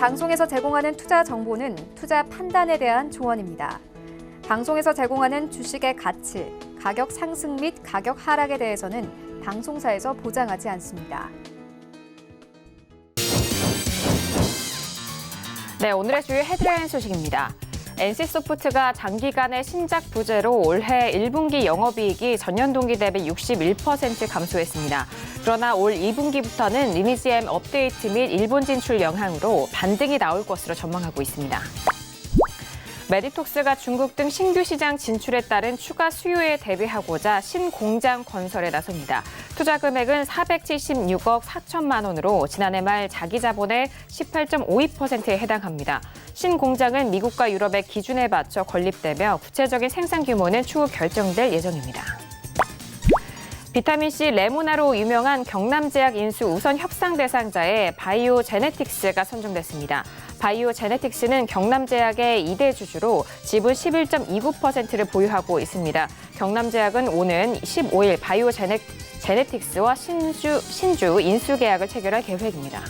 방송에서 제공하는 투자 정보는 투자 판단에 대한 조언입니다. 방송에서 제공하는 주식의 가치, 가격 상승 및 가격 하락에 대해서는 방송사에서 보장하지 않습니다. 네, 오늘의 주요 헤드라인 소식입니다. NC소프트가 장기간의 신작 부재로 올해 1분기 영업이익이 전년 동기 대비 61% 감소했습니다. 그러나 올 2분기부터는 리니지 M 업데이트 및 일본 진출 영향으로 반등이 나올 것으로 전망하고 있습니다. 메디톡스가 중국 등 신규 시장 진출에 따른 추가 수요에 대비하고자 신공장 건설에 나섭니다. 투자 금액은 476억 4천만 원으로 지난해 말 자기 자본의 18.52%에 해당합니다. 신공장은 미국과 유럽의 기준에 맞춰 건립되며 구체적인 생산 규모는 추후 결정될 예정입니다. 비타민C 레모나로 유명한 경남제약 인수 우선 협상 대상자에 바이오제네틱스가 선정됐습니다. 바이오제네틱스는 경남제약의 2대 주주로 지분 11.29%를 보유하고 있습니다. 경남제약은 오는 15일 바이오제네틱스와 신주 인수 계약을 체결할 계획입니다.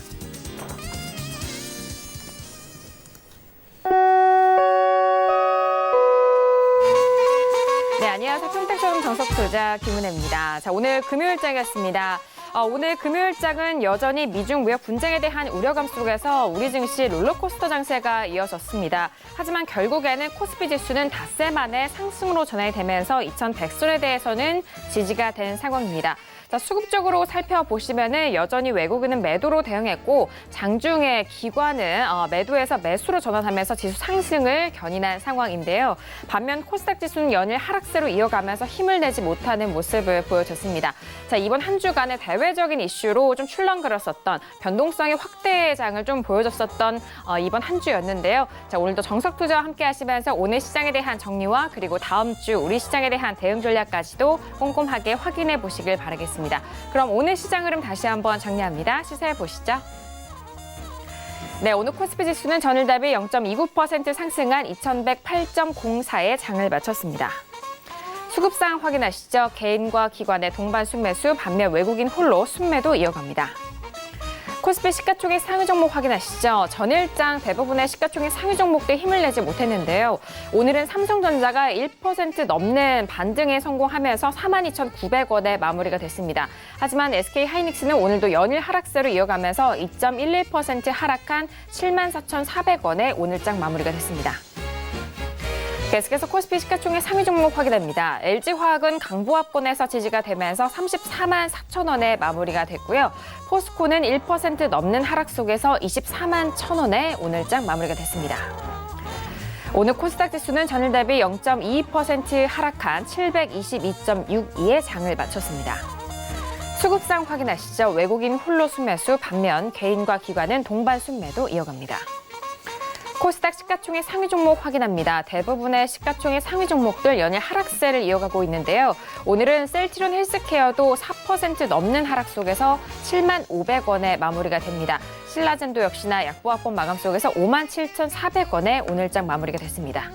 네, 안녕하세요. 평택저금 정석투자 김은혜입니다. 자, 오늘 금요일장이었습니다. 오늘 금요일장은 여전히 미중 무역 분쟁에 대한 우려감 속에서 우리 증시 롤러코스터 장세가 이어졌습니다. 하지만 결국에는 코스피 지수는 닷새 만에 상승으로 전환되면서 2100선에 대해서는 지지가 된 상황입니다. 자, 수급적으로 살펴보시면은 여전히 외국인은 매도로 대응했고 장중에 기관은 매도에서 매수로 전환하면서 지수 상승을 견인한 상황인데요. 반면 코스닥 지수는 연일 하락세로 이어가면서 힘을 내지 못하는 모습을 보여줬습니다. 자, 이번 한 주간의 대외적인 이슈로 좀 출렁거렸었던 변동성의 확대장을 좀 보여줬었던 이번 한 주였는데요. 자, 오늘도 정석투자와 함께 하시면서 오늘 시장에 대한 정리와 그리고 다음 주 우리 시장에 대한 대응 전략까지도 꼼꼼하게 확인해 보시길 바라겠습니다. 그럼 오늘 시장 흐름 다시 한번 정리합니다. 시세 보시죠. 네, 오늘 코스피 지수는 전일 대비 0.29% 상승한 2108.04에 장을 마쳤습니다. 수급상 확인하시죠. 개인과 기관의 동반 순매수, 반면 외국인 홀로 순매도 이어갑니다. 코스피 시가총액 상위 종목 확인하시죠. 전일장 대부분의 시가총액 상위 종목들 힘을 내지 못했는데요. 오늘은 삼성전자가 1% 넘는 반등에 성공하면서 42,900원에 마무리가 됐습니다. 하지만 SK하이닉스는 오늘도 연일 하락세로 이어가면서 2.11% 하락한 74,400원에 오늘장 마무리가 됐습니다. 계속해서 코스피 시가총액 상위 종목 확인합니다. LG화학은 강보합권에서 지지가 되면서 34만 4천 원에 마무리가 됐고요. 포스코는 1% 넘는 하락 속에서 24만 1천 원에 오늘장 마무리가 됐습니다. 오늘 코스닥 지수는 전일 대비 0.22% 하락한 722.62에 장을 마쳤습니다. 수급상 확인하시죠. 외국인 홀로 순매수, 반면 개인과 기관은 동반 순매도 이어갑니다. 코스닥 시가총액 상위 종목 확인합니다. 대부분의 시가총액 상위 종목들 연일 하락세를 이어가고 있는데요. 오늘은 셀트리온 헬스케어도 4% 넘는 하락 속에서 7만 500원에 마무리가 됩니다. 신라젠도 역시나 약보합권 마감 속에서 5만 7,400원에 오늘장 마무리가 됐습니다.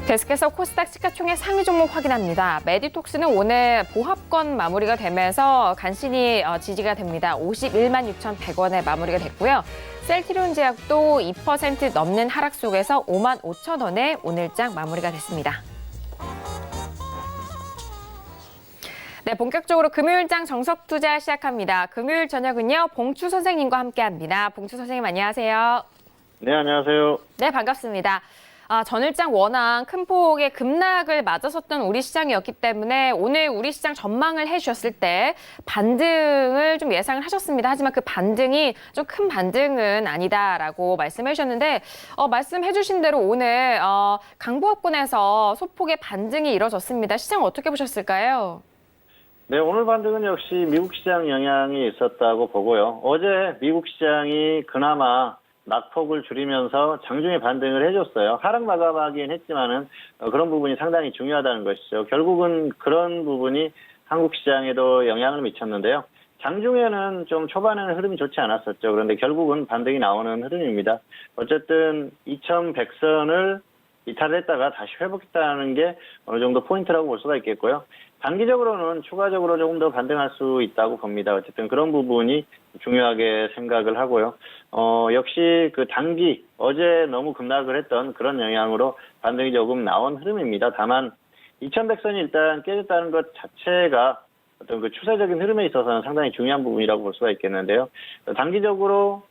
계속해서 코스닥 시가총액 상위 종목 확인합니다. 메디톡스는 오늘 보합권 마무리가 되면서 간신히 지지가 됩니다. 51만 6,100원에 마무리가 됐고요. 셀트리온 제약도 2% 넘는 하락 속에서 5만 5천 원에 오늘장 마무리가 됐습니다. 네, 본격적으로 금요일장 정석투자 시작합니다. 금요일 저녁은요, 봉추 선생님과 함께합니다. 봉추 선생님 안녕하세요. 네, 안녕하세요. 네, 반갑습니다. 전일장 워낙 큰 폭의 급락을 맞았었던 우리 시장이었기 때문에 오늘 우리 시장 전망을 해주셨을 때 반등을 좀 예상을 하셨습니다. 하지만 그 반등이 좀 큰 반등은 아니다라고 말씀해 주셨는데 말씀해 주신 대로 오늘 강보합권에서 소폭의 반등이 이뤄졌습니다. 시장 어떻게 보셨을까요? 네, 오늘 반등은 역시 미국 시장 영향이 있었다고 보고요. 어제 미국 시장이 그나마 낙폭을 줄이면서 장중에 반등을 해줬어요. 하락 마감하긴 했지만은 그런 부분이 상당히 중요하다는 것이죠. 결국은 그런 부분이 한국 시장에도 영향을 미쳤는데요. 장중에는 좀 초반에는 흐름이 좋지 않았었죠. 그런데 결국은 반등이 나오는 흐름입니다. 어쨌든 2100선을 이탈했다가 다시 회복했다는 게 어느 정도 포인트라고 볼 수가 있겠고요. 단기적으로는 추가적으로 조금 더 반등할 수 있다고 봅니다. 어쨌든 그런 부분이 중요하게 생각을 하고요. 역시 그 단기 어제 너무 급락을 했던 그런 영향으로 반등이 조금 나온 흐름입니다. 다만 2100선이 일단 깨졌다는 것 자체가 어떤 그 추세적인 흐름에 있어서는 상당히 중요한 부분이라고 볼 수가 있겠는데요. 단기적으로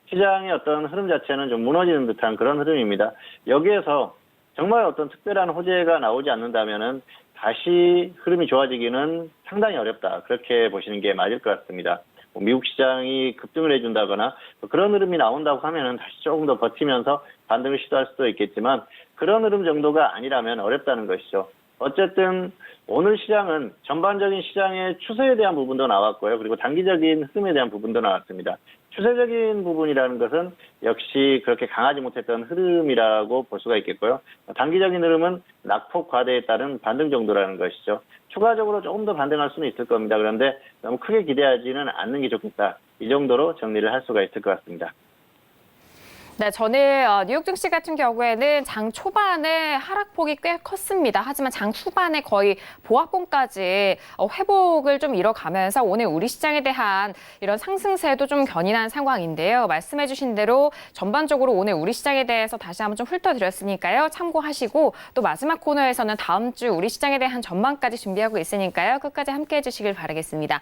시장의 어떤 흐름 자체는 좀 무너지는 듯한 그런 흐름입니다. 여기에서 정말 어떤 특별한 호재가 나오지 않는다면은 다시 흐름이 좋아지기는 상당히 어렵다. 그렇게 보시는 게 맞을 것 같습니다. 미국 시장이 급등을 해준다거나 그런 흐름이 나온다고 하면은 다시 조금 더 버티면서 반등을 시도할 수도 있겠지만 그런 흐름 정도가 아니라면 어렵다는 것이죠. 어쨌든 오늘 시장은 전반적인 시장의 추세에 대한 부분도 나왔고요. 그리고 단기적인 흐름에 대한 부분도 나왔습니다. 추세적인 부분이라는 것은 역시 그렇게 강하지 못했던 흐름이라고 볼 수가 있겠고요. 단기적인 흐름은 낙폭 과대에 따른 반등 정도라는 것이죠. 추가적으로 조금 더 반등할 수는 있을 겁니다. 그런데 너무 크게 기대하지는 않는 게 좋겠다. 이 정도로 정리를 할 수가 있을 것 같습니다. 네, 전일 뉴욕 증시 같은 경우에는 장 초반에 하락폭이 꽤 컸습니다. 하지만 장 후반에 거의 보합권까지 회복을 좀 이뤄가면서 오늘 우리 시장에 대한 이런 상승세도 좀 견인한 상황인데요. 말씀해 주신 대로 전반적으로 오늘 우리 시장에 대해서 다시 한번 좀 훑어드렸으니까요. 참고하시고 또 마지막 코너에서는 다음 주 우리 시장에 대한 전망까지 준비하고 있으니까요. 끝까지 함께해 주시길 바라겠습니다.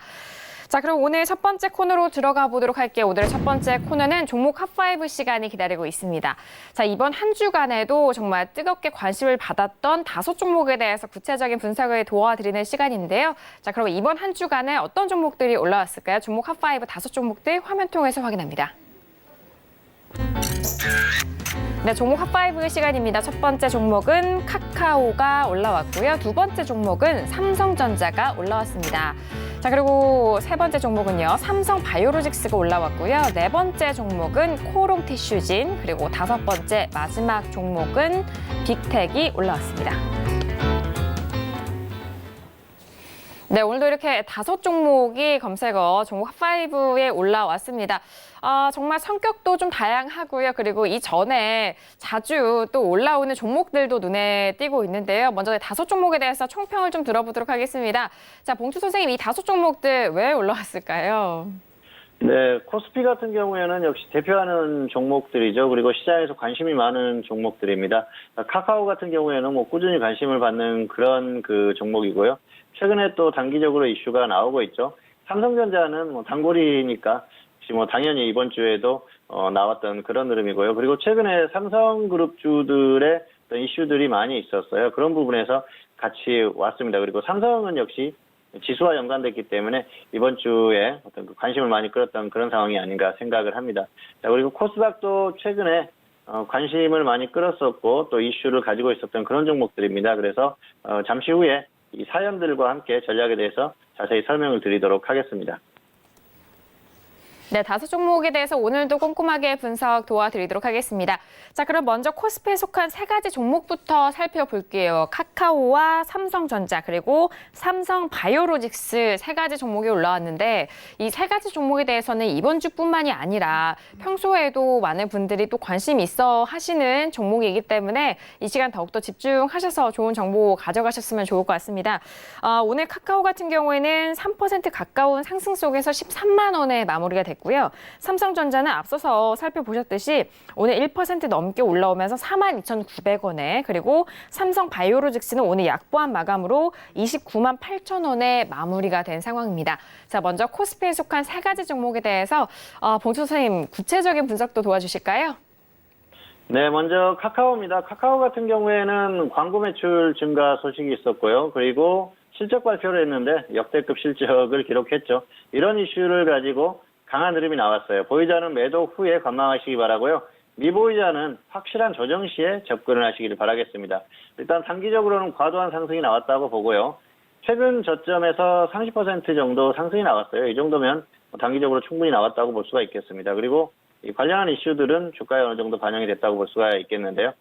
자, 그럼 오늘 첫 번째 코너로 들어가 보도록 할게요. 오늘의 첫 번째 코너는 종목 핫5 시간이 기다리고 있습니다. 자, 이번 한 주간에도 정말 뜨겁게 관심을 받았던 5종목에 대해서 구체적인 분석을 도와드리는 시간인데요. 자, 그럼 이번 한 주간에 어떤 종목들이 올라왔을까요? 종목 핫5 5종목들 화면 통해서 확인합니다. 네, 종목 핫5 시간입니다. 첫 번째 종목은 카카오가 올라왔고요. 두 번째 종목은 삼성전자가 올라왔습니다. 자, 그리고 세 번째 종목은요, 삼성바이오로직스가 올라왔고요. 네 번째 종목은 코롱티슈진, 그리고 다섯 번째 마지막 종목은 빅텍이 올라왔습니다. 네, 오늘도 이렇게 5종목이 검색어 종목 핫5에 올라왔습니다. 정말 성격도 좀 다양하고요. 그리고 이전에 자주 또 올라오는 종목들도 눈에 띄고 있는데요. 먼저 5종목에 대해서 총평을 좀 들어보도록 하겠습니다. 자, 봉투 선생님, 이 5종목들 왜 올라왔을까요? 네, 코스피 같은 경우에는 역시 대표하는 종목들이죠. 그리고 시장에서 관심이 많은 종목들입니다. 카카오 같은 경우에는 뭐 꾸준히 관심을 받는 그런 그 종목이고요. 최근에 또 단기적으로 이슈가 나오고 있죠. 삼성전자는 뭐 단골이니까 혹시 뭐 당연히 이번 주에도 나왔던 그런 흐름이고요. 그리고 최근에 삼성그룹주들의 어떤 이슈들이 많이 있었어요. 그런 부분에서 같이 왔습니다. 그리고 삼성은 역시 지수와 연관됐기 때문에 이번 주에 어떤 그 관심을 많이 끌었던 그런 상황이 아닌가 생각을 합니다. 자, 그리고 코스닥도 최근에 관심을 많이 끌었었고 또 이슈를 가지고 있었던 그런 종목들입니다. 그래서 잠시 후에 이 사연들과 함께 전략에 대해서 자세히 설명을 드리도록 하겠습니다. 네, 5종목에 대해서 오늘도 꼼꼼하게 분석 도와드리도록 하겠습니다. 자, 그럼 먼저 코스피에 속한 3가지 종목부터 살펴볼게요. 카카오와 삼성전자 그리고 삼성바이오로직스 3가지 종목이 올라왔는데 이 3가지 종목에 대해서는 이번 주뿐만이 아니라 평소에도 많은 분들이 또 관심이 있어 하시는 종목이기 때문에 이 시간 더욱더 집중하셔서 좋은 정보 가져가셨으면 좋을 것 같습니다. 오늘 카카오 같은 경우에는 3% 가까운 상승 속에서 13만 원에 마무리가 됐고요. 삼성전자는 앞서서 살펴보셨듯이 오늘 1% 넘게 올라오면서 42,900원에 그리고 삼성바이오로직스는 오늘 약보한 마감으로 29만 8천 원에 마무리가 된 상황입니다. 자, 먼저 코스피에 속한 3가지 종목에 대해서 봉투 선생님 구체적인 분석도 도와주실까요? 네, 먼저 카카오입니다. 카카오 같은 경우에는 광고 매출 증가 소식이 있었고요. 그리고 실적 발표를 했는데 역대급 실적을 기록했죠. 이런 이슈를 가지고 강한 흐름이 나왔어요. 보유자는 매도 후에 관망하시기 바라고요. 미보유자는 확실한 조정 시에 접근을 하시기를 바라겠습니다. 일단 단기적으로는 과도한 상승이 나왔다고 보고요. 최근 저점에서 30% 정도 상승이 나왔어요. 이 정도면 단기적으로 충분히 나왔다고 볼 수가 있겠습니다. 그리고 이 관련한 이슈들은 주가에 어느 정도 반영이 됐다고 볼 수가 있겠는데요.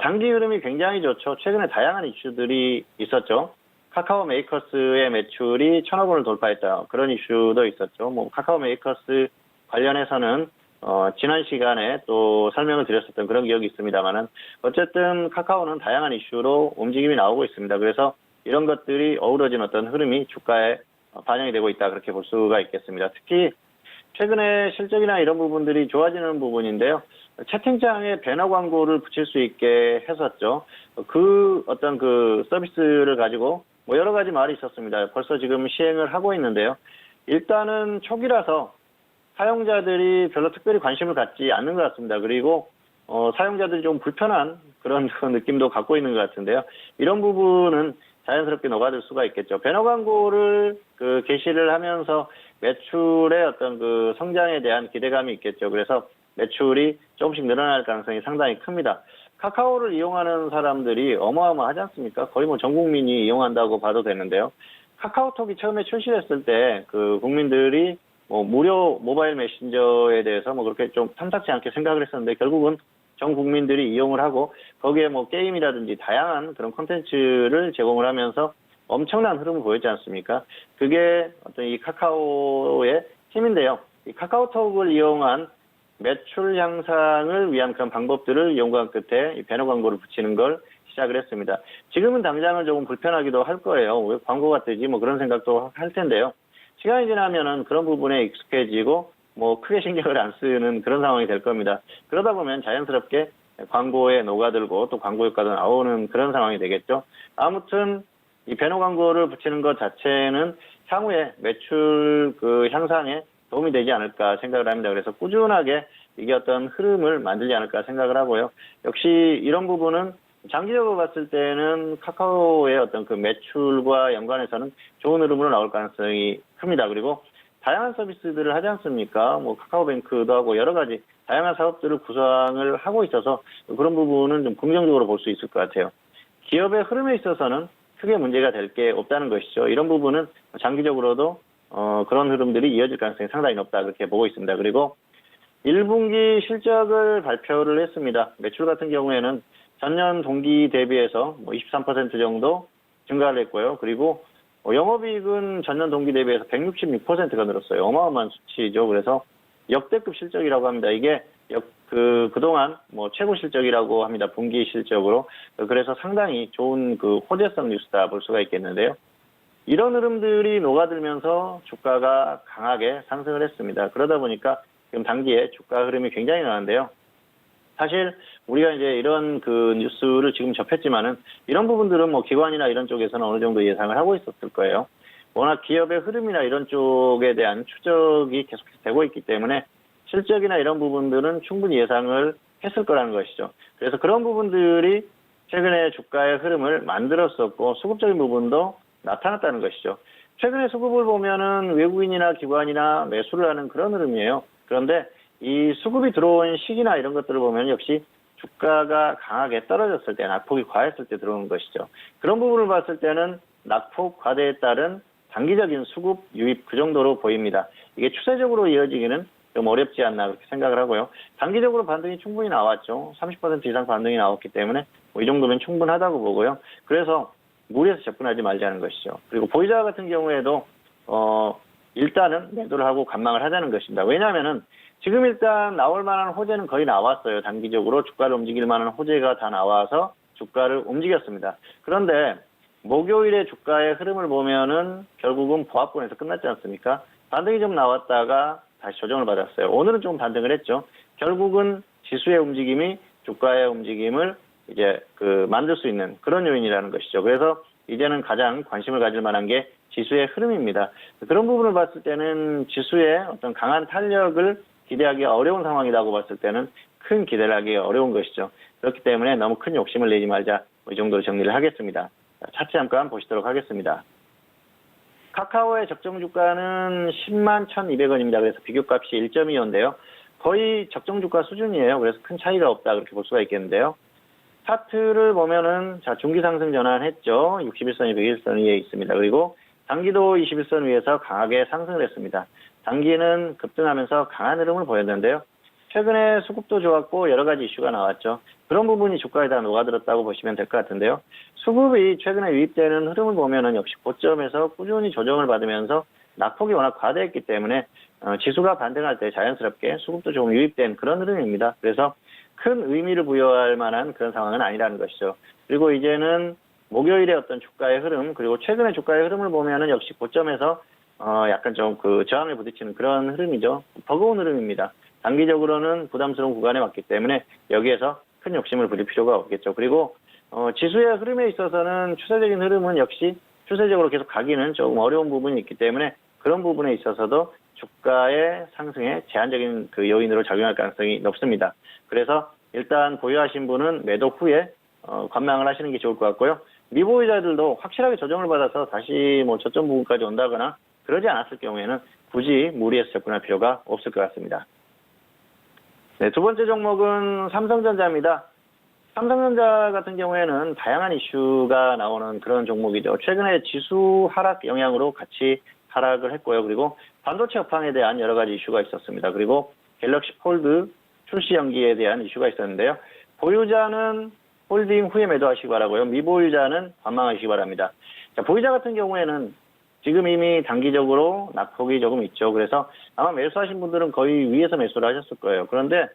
단기 흐름이 굉장히 좋죠. 최근에 다양한 이슈들이 있었죠. 카카오 메이커스의 매출이 1,000억 원을 돌파했다. 그런 이슈도 있었죠. 뭐 카카오 메이커스 관련해서는 지난 시간에 또 설명을 드렸었던 그런 기억이 있습니다만은 어쨌든 카카오는 다양한 이슈로 움직임이 나오고 있습니다. 그래서 이런 것들이 어우러진 어떤 흐름이 주가에 반영이 되고 있다 그렇게 볼 수가 있겠습니다. 특히 최근에 실적이나 이런 부분들이 좋아지는 부분인데요. 채팅창에 배너 광고를 붙일 수 있게 했었죠. 그 어떤 그 서비스를 가지고 뭐 여러 가지 말이 있었습니다. 벌써 지금 시행을 하고 있는데요. 일단은 초기라서 사용자들이 별로 특별히 관심을 갖지 않는 것 같습니다. 그리고 사용자들이 좀 불편한 그런 느낌도 갖고 있는 것 같은데요. 이런 부분은 자연스럽게 녹아들 수가 있겠죠. 배너 광고를 게시를 하면서 매출의 어떤 그 성장에 대한 기대감이 있겠죠. 그래서 매출이 조금씩 늘어날 가능성이 상당히 큽니다. 카카오를 이용하는 사람들이 어마어마하지 않습니까? 거의 뭐 전 국민이 이용한다고 봐도 되는데요. 카카오톡이 처음에 출시했을 때 그 국민들이 뭐 무료 모바일 메신저에 대해서 뭐 그렇게 좀 탐탁지 않게 생각을 했었는데 결국은 전 국민들이 이용을 하고 거기에 뭐 게임이라든지 다양한 그런 콘텐츠를 제공을 하면서 엄청난 흐름을 보였지 않습니까? 그게 어떤 이 카카오의 힘인데요. 이 카카오톡을 이용한 매출 향상을 위한 그런 방법들을 연구한 끝에 이 배너 광고를 붙이는 걸 시작을 했습니다. 지금은 당장은 조금 불편하기도 할 거예요. 왜 광고가 뜨지? 뭐 그런 생각도 할 텐데요. 시간이 지나면은 그런 부분에 익숙해지고 뭐 크게 신경을 안 쓰는 그런 상황이 될 겁니다. 그러다 보면 자연스럽게 광고에 녹아들고 또 광고 효과도 나오는 그런 상황이 되겠죠. 아무튼 이 배너 광고를 붙이는 것 자체는 향후에 매출 그 향상에 도움이 되지 않을까 생각을 합니다. 그래서 꾸준하게 이게 어떤 흐름을 만들지 않을까 생각을 하고요. 역시 이런 부분은 장기적으로 봤을 때는 카카오의 어떤 그 매출과 연관해서는 좋은 흐름으로 나올 가능성이 큽니다. 그리고 다양한 서비스들을 하지 않습니까? 뭐 카카오뱅크도 하고 여러 가지 다양한 사업들을 구상을 하고 있어서 그런 부분은 좀 긍정적으로 볼 수 있을 것 같아요. 기업의 흐름에 있어서는 크게 문제가 될 게 없다는 것이죠. 이런 부분은 장기적으로도 그런 흐름들이 이어질 가능성이 상당히 높다 그렇게 보고 있습니다. 그리고 1분기 실적을 발표를 했습니다. 매출 같은 경우에는 전년 동기 대비해서 뭐 23% 정도 증가를 했고요. 그리고 영업이익은 전년 동기 대비해서 166%가 늘었어요. 어마어마한 수치죠. 그래서 역대급 실적이라고 합니다. 이게 그동안 뭐 최고 실적이라고 합니다. 분기 실적으로. 그래서 상당히 좋은 그 호재성 뉴스다 볼 수가 있겠는데요. 이런 흐름들이 녹아들면서 주가가 강하게 상승을 했습니다. 그러다 보니까 지금 단기에 주가 흐름이 굉장히 강한데요. 사실 우리가 이제 이런 그 뉴스를 지금 접했지만은 이런 부분들은 뭐 기관이나 이런 쪽에서는 어느 정도 예상을 하고 있었을 거예요. 워낙 기업의 흐름이나 이런 쪽에 대한 추적이 계속해서 되고 있기 때문에 실적이나 이런 부분들은 충분히 예상을 했을 거라는 것이죠. 그래서 그런 부분들이 최근에 주가의 흐름을 만들었었고 수급적인 부분도 나타났다는 것이죠. 최근에 수급을 보면은 외국인이나 기관이나 매수를 하는 그런 흐름이에요. 그런데 이 수급이 들어온 시기나 이런 것들을 보면 역시 주가가 강하게 떨어졌을 때, 낙폭이 과했을 때 들어오는 것이죠. 그런 부분을 봤을 때는 낙폭 과대에 따른 단기적인 수급 유입 그 정도로 보입니다. 이게 추세적으로 이어지기는 좀 어렵지 않나 그렇게 생각을 하고요. 단기적으로 반등이 충분히 나왔죠. 30% 이상 반등이 나왔기 때문에 뭐 이 정도면 충분하다고 보고요. 그래서 무리해서 접근하지 말자는 것이죠. 그리고 보유자 같은 경우에도 일단은 매도를 하고 관망을 하자는 것입니다. 왜냐하면은 지금 일단 나올 만한 호재는 거의 나왔어요. 단기적으로 주가를 움직일 만한 호재가 다 나와서 주가를 움직였습니다. 그런데 목요일에 주가의 흐름을 보면은 결국은 보합권에서 끝났지 않습니까? 반등이 좀 나왔다가 다시 조정을 받았어요. 오늘은 좀 반등을 했죠. 결국은 지수의 움직임이 주가의 움직임을 이제 만들 수 있는 그런 요인이라는 것이죠. 그래서 이제는 가장 관심을 가질 만한 게 지수의 흐름입니다. 그런 부분을 봤을 때는 지수의 어떤 강한 탄력을 기대하기 어려운 상황이라고 봤을 때는 큰 기대를 하기 어려운 것이죠. 그렇기 때문에 너무 큰 욕심을 내지 말자. 이 정도로 정리를 하겠습니다. 차트 잠깐 보시도록 하겠습니다. 카카오의 적정 주가는 10만 1,200원입니다. 그래서 비교값이 1.25인데요. 거의 적정 주가 수준이에요. 그래서 큰 차이가 없다 그렇게 볼 수가 있겠는데요. 차트를 보면은 중기 상승 전환했죠. 61선이 101선 위에 있습니다. 그리고 단기도 21선 위에서 강하게 상승을 했습니다. 단기는 급등하면서 강한 흐름을 보였는데요. 최근에 수급도 좋았고 여러 가지 이슈가 나왔죠. 그런 부분이 주가에 다 녹아들었다고 보시면 될 것 같은데요. 수급이 최근에 유입되는 흐름을 보면은 역시 고점에서 꾸준히 조정을 받으면서 낙폭이 워낙 과대했기 때문에 지수가 반등할 때 자연스럽게 수급도 조금 유입된 그런 흐름입니다. 그래서 큰 의미를 부여할 만한 그런 상황은 아니라는 것이죠. 그리고 이제는 목요일의 어떤 주가의 흐름, 그리고 최근의 주가의 흐름을 보면은 역시 고점에서 약간 좀 그 저항에 부딪히는 그런 흐름이죠. 버거운 흐름입니다. 단기적으로는 부담스러운 구간에 왔기 때문에 여기에서 큰 욕심을 부릴 필요가 없겠죠. 그리고 지수의 흐름에 있어서는 추세적인 흐름은 역시 추세적으로 계속 가기는 조금 어려운 부분이 있기 때문에 그런 부분에 있어서도 주가의 상승에 제한적인 그 요인으로 작용할 가능성이 높습니다. 그래서 일단 보유하신 분은 매도 후에 관망을 하시는 게 좋을 것 같고요. 미보유자들도 확실하게 조정을 받아서 다시 뭐 저점 부분까지 온다거나 그러지 않았을 경우에는 굳이 무리해서 접근할 필요가 없을 것 같습니다. 네, 두 번째 종목은 삼성전자입니다. 삼성전자 같은 경우에는 다양한 이슈가 나오는 그런 종목이죠. 최근에 지수 하락 영향으로 같이 하락을 했고요. 그리고 반도체 업황에 대한 여러 가지 이슈가 있었습니다. 그리고 갤럭시 폴드 출시 연기에 대한 이슈가 있었는데요. 보유자는 홀딩 후에 매도하시기 바라고요. 미보유자는 관망하시기 바랍니다. 자, 보유자 같은 경우에는 지금 이미 단기적으로 낙폭이 조금 있죠. 그래서 아마 매수하신 분들은 거의 위에서 매수를 하셨을 거예요. 그런데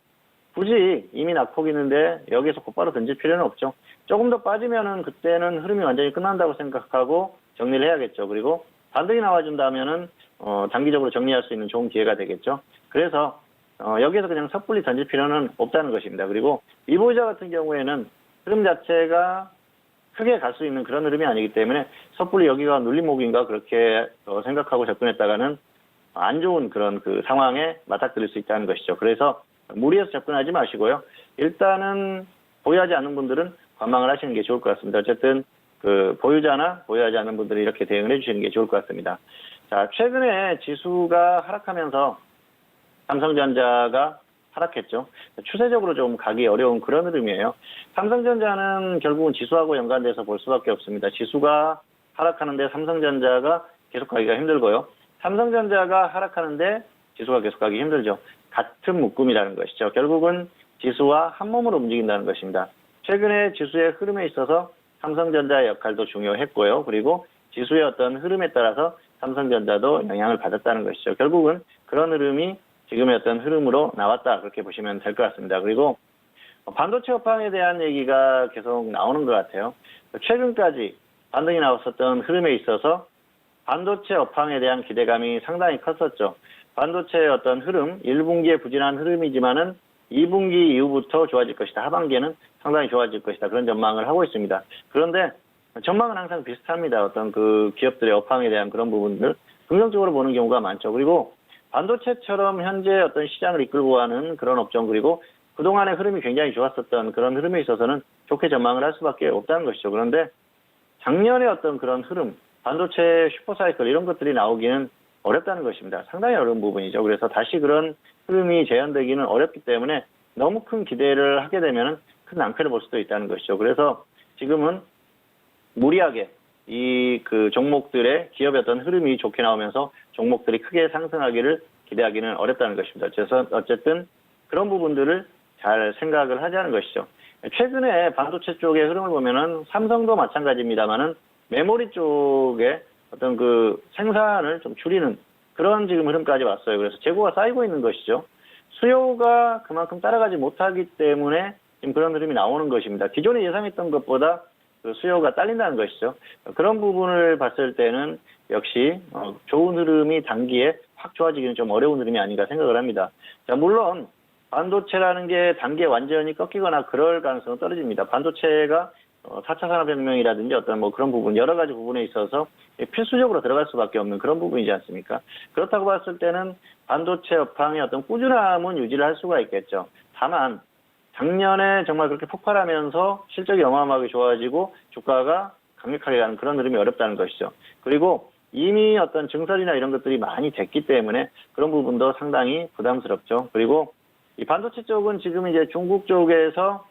굳이 이미 낙폭이 있는데 여기서 곧바로 던질 필요는 없죠. 조금 더 빠지면은 그때는 흐름이 완전히 끝난다고 생각하고 정리를 해야겠죠. 그리고 반등이 나와준다면은 단기적으로 정리할 수 있는 좋은 기회가 되겠죠. 그래서 여기에서 그냥 섣불리 던질 필요는 없다는 것입니다. 그리고 미보유자 같은 경우에는 흐름 자체가 크게 갈 수 있는 그런 흐름이 아니기 때문에 섣불리 여기가 눌림목인가 그렇게 생각하고 접근했다가는 안 좋은 그런 그 상황에 맞닥뜨릴 수 있다는 것이죠. 그래서 무리해서 접근하지 마시고요. 일단은 보유하지 않는 분들은 관망을 하시는 게 좋을 것 같습니다. 어쨌든 그 보유자나 보유하지 않는 분들이 이렇게 대응을 해주시는 게 좋을 것 같습니다. 자, 최근에 지수가 하락하면서 삼성전자가 하락했죠. 추세적으로 좀 가기 어려운 그런 흐름이에요. 삼성전자는 결국은 지수하고 연관돼서 볼 수밖에 없습니다. 지수가 하락하는데 삼성전자가 계속 가기가 힘들고요. 삼성전자가 하락하는데 지수가 계속 가기 힘들죠. 같은 묶음이라는 것이죠. 결국은 지수와 한 몸으로 움직인다는 것입니다. 최근에 지수의 흐름에 있어서 삼성전자의 역할도 중요했고요. 그리고 지수의 어떤 흐름에 따라서 삼성전자도 영향을 받았다는 것이죠. 결국은 그런 흐름이 지금의 어떤 흐름으로 나왔다 그렇게 보시면 될 것 같습니다. 그리고 반도체 업황에 대한 얘기가 계속 나오는 것 같아요. 최근까지 반등이 나왔었던 흐름에 있어서 반도체 업황에 대한 기대감이 상당히 컸었죠. 반도체의 어떤 흐름, 1분기에 부진한 흐름이지만은 2분기 이후부터 좋아질 것이다. 하반기에는 상당히 좋아질 것이다. 그런 전망을 하고 있습니다. 그런데 전망은 항상 비슷합니다. 어떤 그 기업들의 업황에 대한 그런 부분들 긍정적으로 보는 경우가 많죠. 그리고 반도체처럼 현재 어떤 시장을 이끌고 가는 그런 업종 그리고 그동안의 흐름이 굉장히 좋았었던 그런 흐름에 있어서는 좋게 전망을 할 수밖에 없다는 것이죠. 그런데 작년에 어떤 그런 흐름, 반도체 슈퍼사이클 이런 것들이 나오기는 어렵다는 것입니다. 상당히 어려운 부분이죠. 그래서 다시 그런 흐름이 재현되기는 어렵기 때문에 너무 큰 기대를 하게 되면 큰 낭패를 볼 수도 있다는 것이죠. 그래서 지금은 무리하게 이 그 종목들의 기업의 어떤 흐름이 좋게 나오면서 종목들이 크게 상승하기를 기대하기는 어렵다는 것입니다. 그래서 어쨌든 그런 부분들을 잘 생각을 하자는 것이죠. 최근에 반도체 쪽의 흐름을 보면은 삼성도 마찬가지입니다만은 메모리 쪽에 어떤 그 생산을 좀 줄이는 그런 지금 흐름까지 왔어요. 그래서 재고가 쌓이고 있는 것이죠. 수요가 그만큼 따라가지 못하기 때문에 지금 그런 흐름이 나오는 것입니다. 기존에 예상했던 것보다 그 수요가 딸린다는 것이죠. 그런 부분을 봤을 때는 역시 좋은 흐름이 단기에 확 좋아지기는 좀 어려운 흐름이 아닌가 생각을 합니다. 자, 물론 반도체라는 게 단기에 완전히 꺾이거나 그럴 가능성은 떨어집니다. 반도체가 4차 산업혁명이라든지 어떤 뭐 그런 부분, 여러 가지 부분에 있어서 필수적으로 들어갈 수밖에 없는 그런 부분이지 않습니까? 그렇다고 봤을 때는 반도체 업황의 어떤 꾸준함은 유지를 할 수가 있겠죠. 다만, 작년에 정말 그렇게 폭발하면서 실적이 어마어마하게 좋아지고 주가가 강력하게 가는 그런 흐름이 어렵다는 것이죠. 그리고 이미 어떤 증설이나 이런 것들이 많이 됐기 때문에 그런 부분도 상당히 부담스럽죠. 그리고 이 반도체 쪽은 지금 이제 중국 쪽에서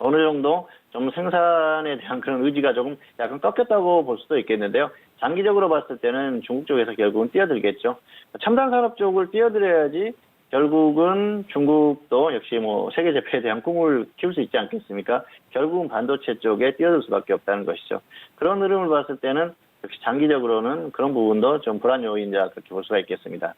어느 정도 좀 생산에 대한 그런 의지가 조금 약간 꺾였다고 볼 수도 있겠는데요. 장기적으로 봤을 때는 중국 쪽에서 결국은 뛰어들겠죠. 첨단 산업 쪽을 뛰어들어야지 결국은 중국도 역시 뭐 세계 재패에 대한 꿈을 키울 수 있지 않겠습니까? 결국은 반도체 쪽에 뛰어들 수밖에 없다는 것이죠. 그런 흐름을 봤을 때는 역시 장기적으로는 그런 부분도 좀 불안 요인이다 그렇게 볼 수가 있겠습니다.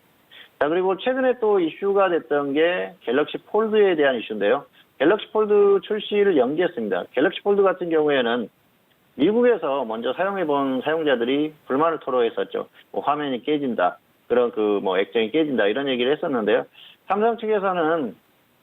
자, 그리고 최근에 또 이슈가 됐던 게 갤럭시 폴드에 대한 이슈인데요. 갤럭시 폴드 출시를 연기했습니다. 갤럭시 폴드 같은 경우에는 미국에서 먼저 사용해본 사용자들이 불만을 토로했었죠. 뭐 화면이 깨진다, 그런 액정이 깨진다 이런 얘기를 했었는데요. 삼성 측에서는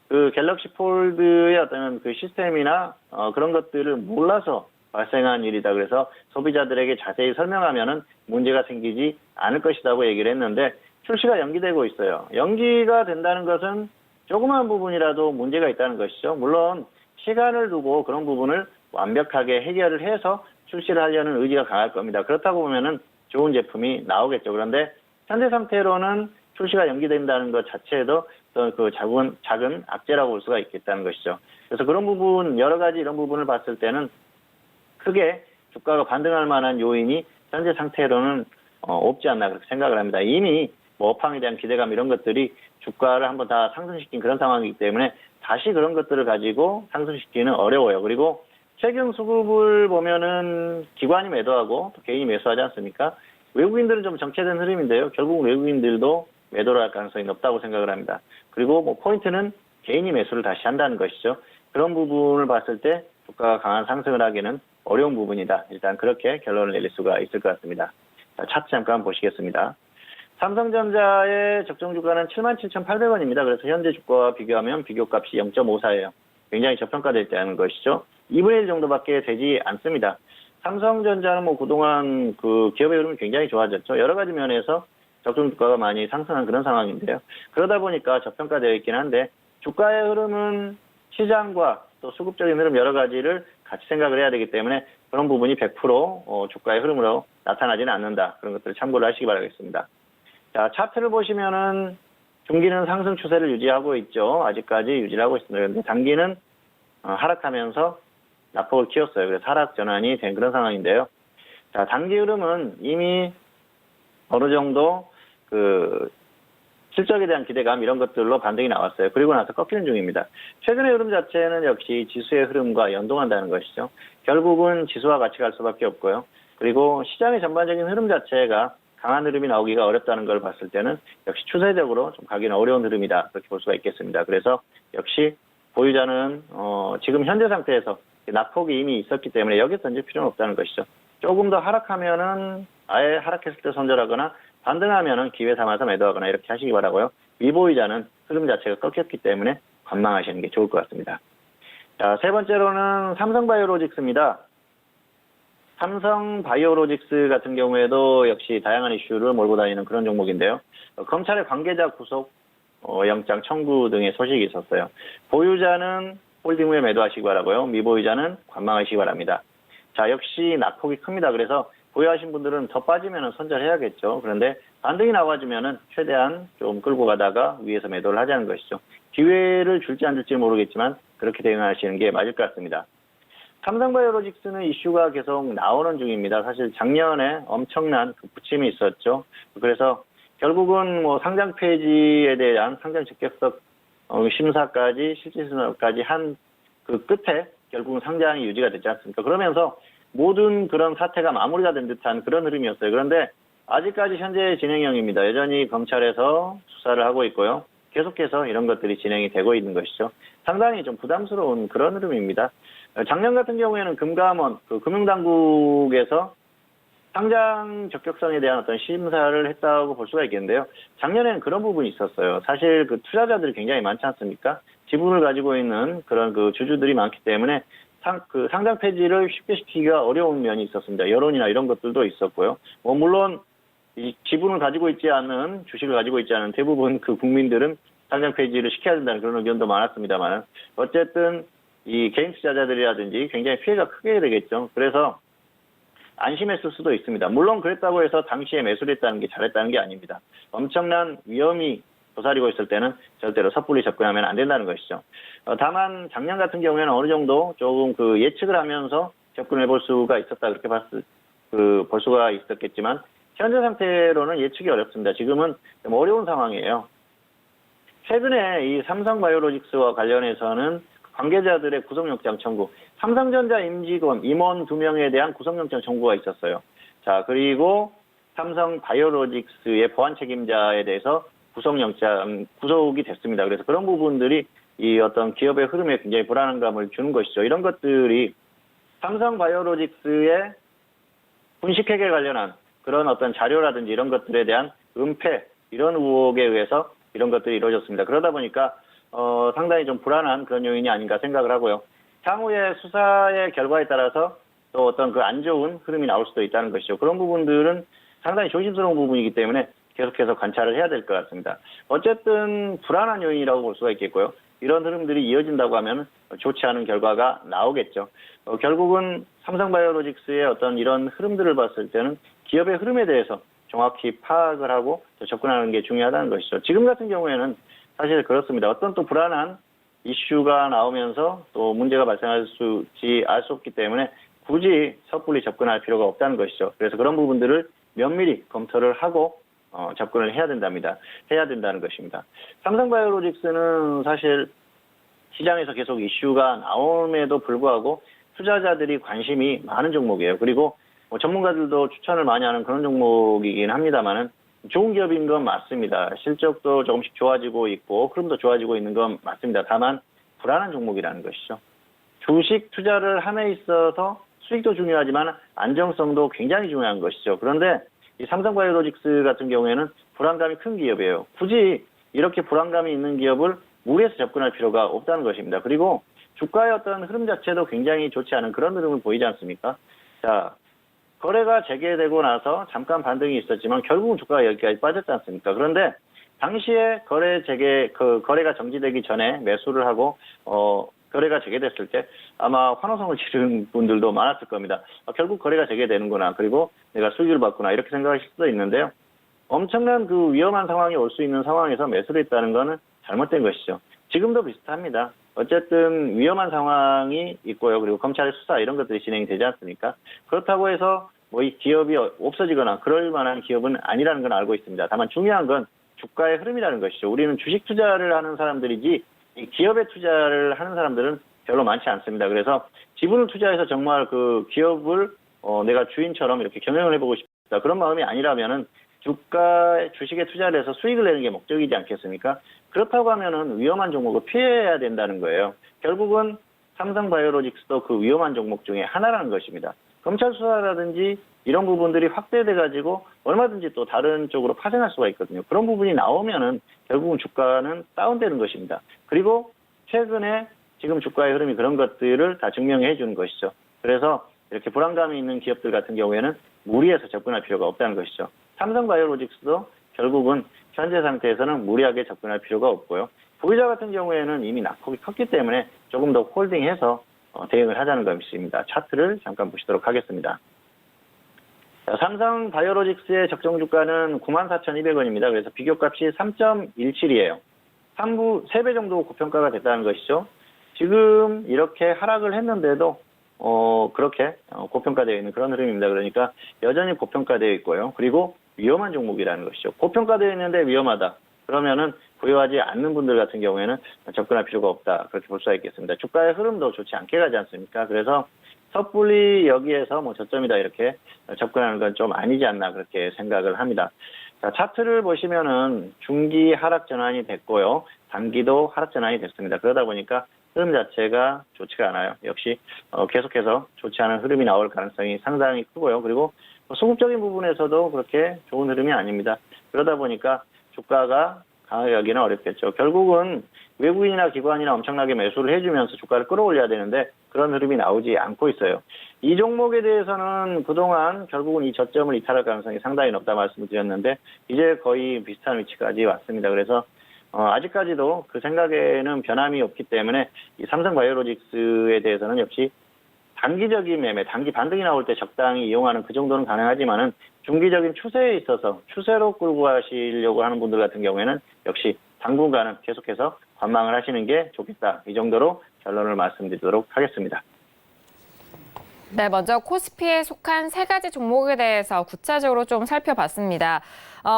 그 갤럭시 폴드의 어떤 그 시스템이나 그런 것들을 몰라서 발생한 일이다. 그래서 소비자들에게 자세히 설명하면은 문제가 생기지 않을 것이라고 얘기를 했는데 출시가 연기되고 있어요. 연기가 된다는 것은 조그마한 부분이라도 문제가 있다는 것이죠. 물론 시간을 두고 그런 부분을 완벽하게 해결을 해서 출시를 하려는 의지가 강할 겁니다. 그렇다고 보면은 좋은 제품이 나오겠죠. 그런데 현재 상태로는 출시가 연기된다는 것 자체도 그 작은 악재라고 볼 수가 있겠다는 것이죠. 그래서 그런 부분, 여러 가지 이런 부분을 봤을 때는 크게 주가가 반등할 만한 요인이 현재 상태로는 없지 않나 그렇게 생각을 합니다. 이미 업황에 대한 기대감 이런 것들이 주가를 한번 다 상승시킨 그런 상황이기 때문에 다시 그런 것들을 가지고 상승시키기는 어려워요. 그리고 최근 수급을 보면은 기관이 매도하고 또 개인이 매수하지 않습니까? 외국인들은 좀 정체된 흐름인데요. 결국 외국인들도 매도를 할 가능성이 높다고 생각을 합니다. 그리고 포인트는 개인이 매수를 다시 한다는 것이죠. 그런 부분을 봤을 때 주가가 강한 상승을 하기는 어려운 부분이다. 일단 그렇게 결론을 내릴 수가 있을 것 같습니다. 자, 차트 잠깐 보시겠습니다. 삼성전자의 적정 주가는 77,800원입니다. 그래서 현재 주가와 비교하면 비교값이 0.54예요. 굉장히 저평가되어 있다는 것이죠. 2분의 1 정도밖에 되지 않습니다. 삼성전자는 그동안 그 기업의 흐름이 굉장히 좋아졌죠. 여러 가지 면에서 적정 주가가 많이 상승한 그런 상황인데요. 그러다 보니까 저평가되어 있긴 한데 주가의 흐름은 시장과 또 수급적인 흐름 여러 가지를 같이 생각을 해야 되기 때문에 그런 부분이 100% 주가의 흐름으로 나타나지는 않는다. 그런 것들을 참고를 하시기 바라겠습니다. 자, 차트를 보시면은 중기는 상승 추세를 유지하고 있죠. 아직까지 유지를 하고 있습니다. 그런데 단기는 하락하면서 낙폭을 키웠어요. 그래서 하락 전환이 된 그런 상황인데요. 자, 단기 흐름은 이미 어느 정도 그 실적에 대한 기대감 이런 것들로 반등이 나왔어요. 그리고 나서 꺾이는 중입니다. 최근의 흐름 자체는 역시 지수의 흐름과 연동한다는 것이죠. 결국은 지수와 같이 갈 수밖에 없고요. 그리고 시장의 전반적인 흐름 자체가 강한 흐름이 나오기가 어렵다는 걸 봤을 때는 역시 추세적으로 좀 가기는 어려운 흐름이다. 그렇게 볼 수가 있겠습니다. 그래서 역시 보유자는 지금 현재 상태에서 낙폭이 이미 있었기 때문에 여기서 던질 필요는 없다는 것이죠. 조금 더 하락하면은 아예 하락했을 때 손절하거나 반등하면은 기회 삼아서 매도하거나 이렇게 하시기 바라고요. 미보유자는 흐름 자체가 꺾였기 때문에 관망하시는 게 좋을 것 같습니다. 자, 세 번째로는 삼성바이오로직스입니다. 삼성바이오로직스 같은 경우에도 역시 다양한 이슈를 몰고 다니는 그런 종목인데요. 검찰의 관계자 구속 영장 청구 등의 소식이 있었어요. 보유자는 홀딩 후에 매도하시기 바라고요. 미보유자는 관망하시기 바랍니다. 자, 역시 낙폭이 큽니다. 그래서 보유하신 분들은 더 빠지면 손절해야겠죠. 그런데 반등이 나와주면은 최대한 좀 끌고 가다가 위에서 매도를 하자는 것이죠. 기회를 줄지 안 줄지 모르겠지만 그렇게 대응하시는 게 맞을 것 같습니다. 삼성바이오로직스는 이슈가 계속 나오는 중입니다. 사실 작년에 엄청난 그 부침이 있었죠. 그래서 결국은 상장 폐지에 대한 상장 적격성 심사까지 실질심사까지 한 그 끝에 결국은 상장이 유지가 됐지 않습니까? 그러면서 모든 그런 사태가 마무리가 된 듯한 그런 흐름이었어요. 그런데 아직까지 현재 진행형입니다. 여전히 검찰에서 수사를 하고 있고요. 계속해서 이런 것들이 진행이 되고 있는 것이죠. 상당히 좀 부담스러운 그런 흐름입니다. 작년 같은 경우에는 금감원, 그 금융당국에서 상장 적격성에 대한 어떤 심사를 했다고 볼 수가 있겠는데요. 작년에는 그런 부분이 있었어요. 사실 그 투자자들이 굉장히 많지 않습니까? 지분을 가지고 있는 그런 그 주주들이 많기 때문에 상장 폐지를 쉽게 시키기가 어려운 면이 있었습니다. 여론이나 이런 것들도 있었고요. 물론 이 지분을 가지고 있지 않은, 주식을 가지고 있지 않은 대부분 그 국민들은 상장 폐지를 시켜야 된다는 그런 의견도 많았습니다만 어쨌든 이 개인 투자자들이라든지 굉장히 피해가 크게 되겠죠. 그래서 안심했을 수도 있습니다. 물론 그랬다고 해서 당시에 매수를 했다는 게 잘했다는 게 아닙니다. 엄청난 위험이 도사리고 있을 때는 절대로 섣불리 접근하면 안 된다는 것이죠. 다만 작년 같은 경우에는 어느 정도 조금 그 예측을 하면서 접근해 볼 수가 있었다 그렇게 볼 수가 있었겠지만 현재 상태로는 예측이 어렵습니다. 지금은 좀 어려운 상황이에요. 최근에 이 삼성바이오로직스와 관련해서는 관계자들의 구속영장 청구, 삼성전자 임원 2명에 대한 구속영장 청구가 있었어요. 자, 그리고 삼성바이오로직스의 보안 책임자에 대해서 구속이 됐습니다. 그래서 그런 부분들이 이 어떤 기업의 흐름에 굉장히 불안감을 주는 것이죠. 이런 것들이 삼성바이오로직스의 분식회계 관련한 그런 어떤 자료라든지 이런 것들에 대한 은폐, 이런 의혹에 의해서 이런 것들이 이루어졌습니다. 그러다 보니까 상당히 좀 불안한 그런 요인이 아닌가 생각을 하고요. 향후에 수사의 결과에 따라서 또 어떤 그 안 좋은 흐름이 나올 수도 있다는 것이죠. 그런 부분들은 상당히 조심스러운 부분이기 때문에 계속해서 관찰을 해야 될 것 같습니다. 어쨌든 불안한 요인이라고 볼 수가 있겠고요. 이런 흐름들이 이어진다고 하면 좋지 않은 결과가 나오겠죠. 결국은 삼성바이오로직스의 어떤 이런 흐름들을 봤을 때는 기업의 흐름에 대해서 정확히 파악을 하고 접근하는 게 중요하다는 것이죠. 지금 같은 경우에는 사실 그렇습니다. 어떤 또 불안한 이슈가 나오면서 또 문제가 발생할 수 없기 때문에 굳이 섣불리 접근할 필요가 없다는 것이죠. 그래서 그런 부분들을 면밀히 검토를 하고 접근을 해야 된다는 것입니다. 삼성바이오로직스는 사실 시장에서 계속 이슈가 나옴에도 불구하고 투자자들이 관심이 많은 종목이에요. 그리고 전문가들도 추천을 많이 하는 그런 종목이긴 합니다만은 좋은 기업인 건 맞습니다. 실적도 조금씩 좋아지고 있고 흐름도 좋아지고 있는 건 맞습니다. 다만 불안한 종목이라는 것이죠. 주식 투자를 함에 있어서 수익도 중요하지만 안정성도 굉장히 중요한 것이죠. 그런데 이 삼성바이오로직스 같은 경우에는 불안감이 큰 기업이에요. 굳이 이렇게 불안감이 있는 기업을 무리해서 접근할 필요가 없다는 것입니다. 그리고 주가의 어떤 흐름 자체도 굉장히 좋지 않은 그런 흐름을 보이지 않습니까? 자, 거래가 재개되고 나서 잠깐 반등이 있었지만 결국은 주가가 여기까지 빠졌지 않습니까? 그런데 당시에 거래가 정지되기 전에 매수를 하고 거래가 재개됐을 때 아마 환호성을 지르는 분들도 많았을 겁니다. 결국 거래가 재개되는구나. 그리고 내가 수익을 받구나. 이렇게 생각하실 수도 있는데요. 엄청난 그 위험한 상황이 올 수 있는 상황에서 매수를 했다는 것은 잘못된 것이죠. 지금도 비슷합니다. 어쨌든 위험한 상황이 있고요. 그리고 검찰의 수사 이런 것들이 진행이 되지 않습니까? 그렇다고 해서 뭐 이 기업이 없어지거나 그럴 만한 기업은 아니라는 건 알고 있습니다. 다만 중요한 건 주가의 흐름이라는 것이죠. 우리는 주식 투자를 하는 사람들이지 이 기업에 투자를 하는 사람들은 별로 많지 않습니다. 그래서 지분을 투자해서 정말 그 기업을 내가 주인처럼 이렇게 경영을 해보고 싶다. 그런 마음이 아니라면은 주식에 투자를 해서 수익을 내는 게 목적이지 않겠습니까? 그렇다고 하면은 위험한 종목을 피해야 된다는 거예요. 결국은 삼성바이오로직스도 그 위험한 종목 중에 하나라는 것입니다. 검찰 수사라든지 이런 부분들이 확대돼가지고 얼마든지 또 다른 쪽으로 파생할 수가 있거든요. 그런 부분이 나오면은 결국은 주가는 다운되는 것입니다. 그리고 최근에 지금 주가의 흐름이 그런 것들을 다 증명해 주는 것이죠. 그래서 이렇게 불안감이 있는 기업들 같은 경우에는 무리해서 접근할 필요가 없다는 것이죠. 삼성바이오로직스도 결국은 현재 상태에서는 무리하게 접근할 필요가 없고요. 보유자 같은 경우에는 이미 낙폭이 컸기 때문에 조금 더 홀딩해서 대응을 하자는 것입니다. 차트를 잠깐 보시도록 하겠습니다. 자, 삼성바이오로직스의 적정 주가는 94,200원입니다. 그래서 비교값이 3.17이에요. 3배 정도 고평가가 됐다는 것이죠. 지금 이렇게 하락을 했는데도 그렇게 고평가되어 있는 그런 흐름입니다. 그러니까 여전히 고평가되어 있고요. 그리고 위험한 종목이라는 것이죠. 고평가되어 있는데 위험하다. 그러면은 보유하지 않는 분들 같은 경우에는 접근할 필요가 없다. 그렇게 볼 수가 있겠습니다. 주가의 흐름도 좋지 않게 가지 않습니까? 그래서 섣불리 여기에서 저점이다 이렇게 접근하는 건 좀 아니지 않나 그렇게 생각을 합니다. 자, 차트를 보시면은 중기 하락 전환이 됐고요. 단기도 하락 전환이 됐습니다. 그러다 보니까 흐름 자체가 좋지가 않아요. 역시 계속해서 좋지 않은 흐름이 나올 가능성이 상당히 크고요. 그리고 수급적인 부분에서도 그렇게 좋은 흐름이 아닙니다. 그러다 보니까 주가가 강하게 가기는 어렵겠죠. 결국은 외국인이나 기관이나 엄청나게 매수를 해주면서 주가를 끌어올려야 되는데 그런 흐름이 나오지 않고 있어요. 이 종목에 대해서는 그동안 결국은 이 저점을 이탈할 가능성이 상당히 높다 말씀을 드렸는데 이제 거의 비슷한 위치까지 왔습니다. 그래서 아직까지도 그 생각에는 변함이 없기 때문에 이 삼성바이오로직스에 대해서는 역시 단기적인 매매, 단기 반등이 나올 때 적당히 이용하는 그 정도는 가능하지만은 중기적인 추세에 있어서 추세로 끌고 가시려고 하는 분들 같은 경우에는 역시 당분간은 계속해서 관망을 하시는 게 좋겠다. 이 정도로 결론을 말씀드리도록 하겠습니다. 네, 먼저 코스피에 속한 세 가지 종목에 대해서 구체적으로 좀 살펴봤습니다.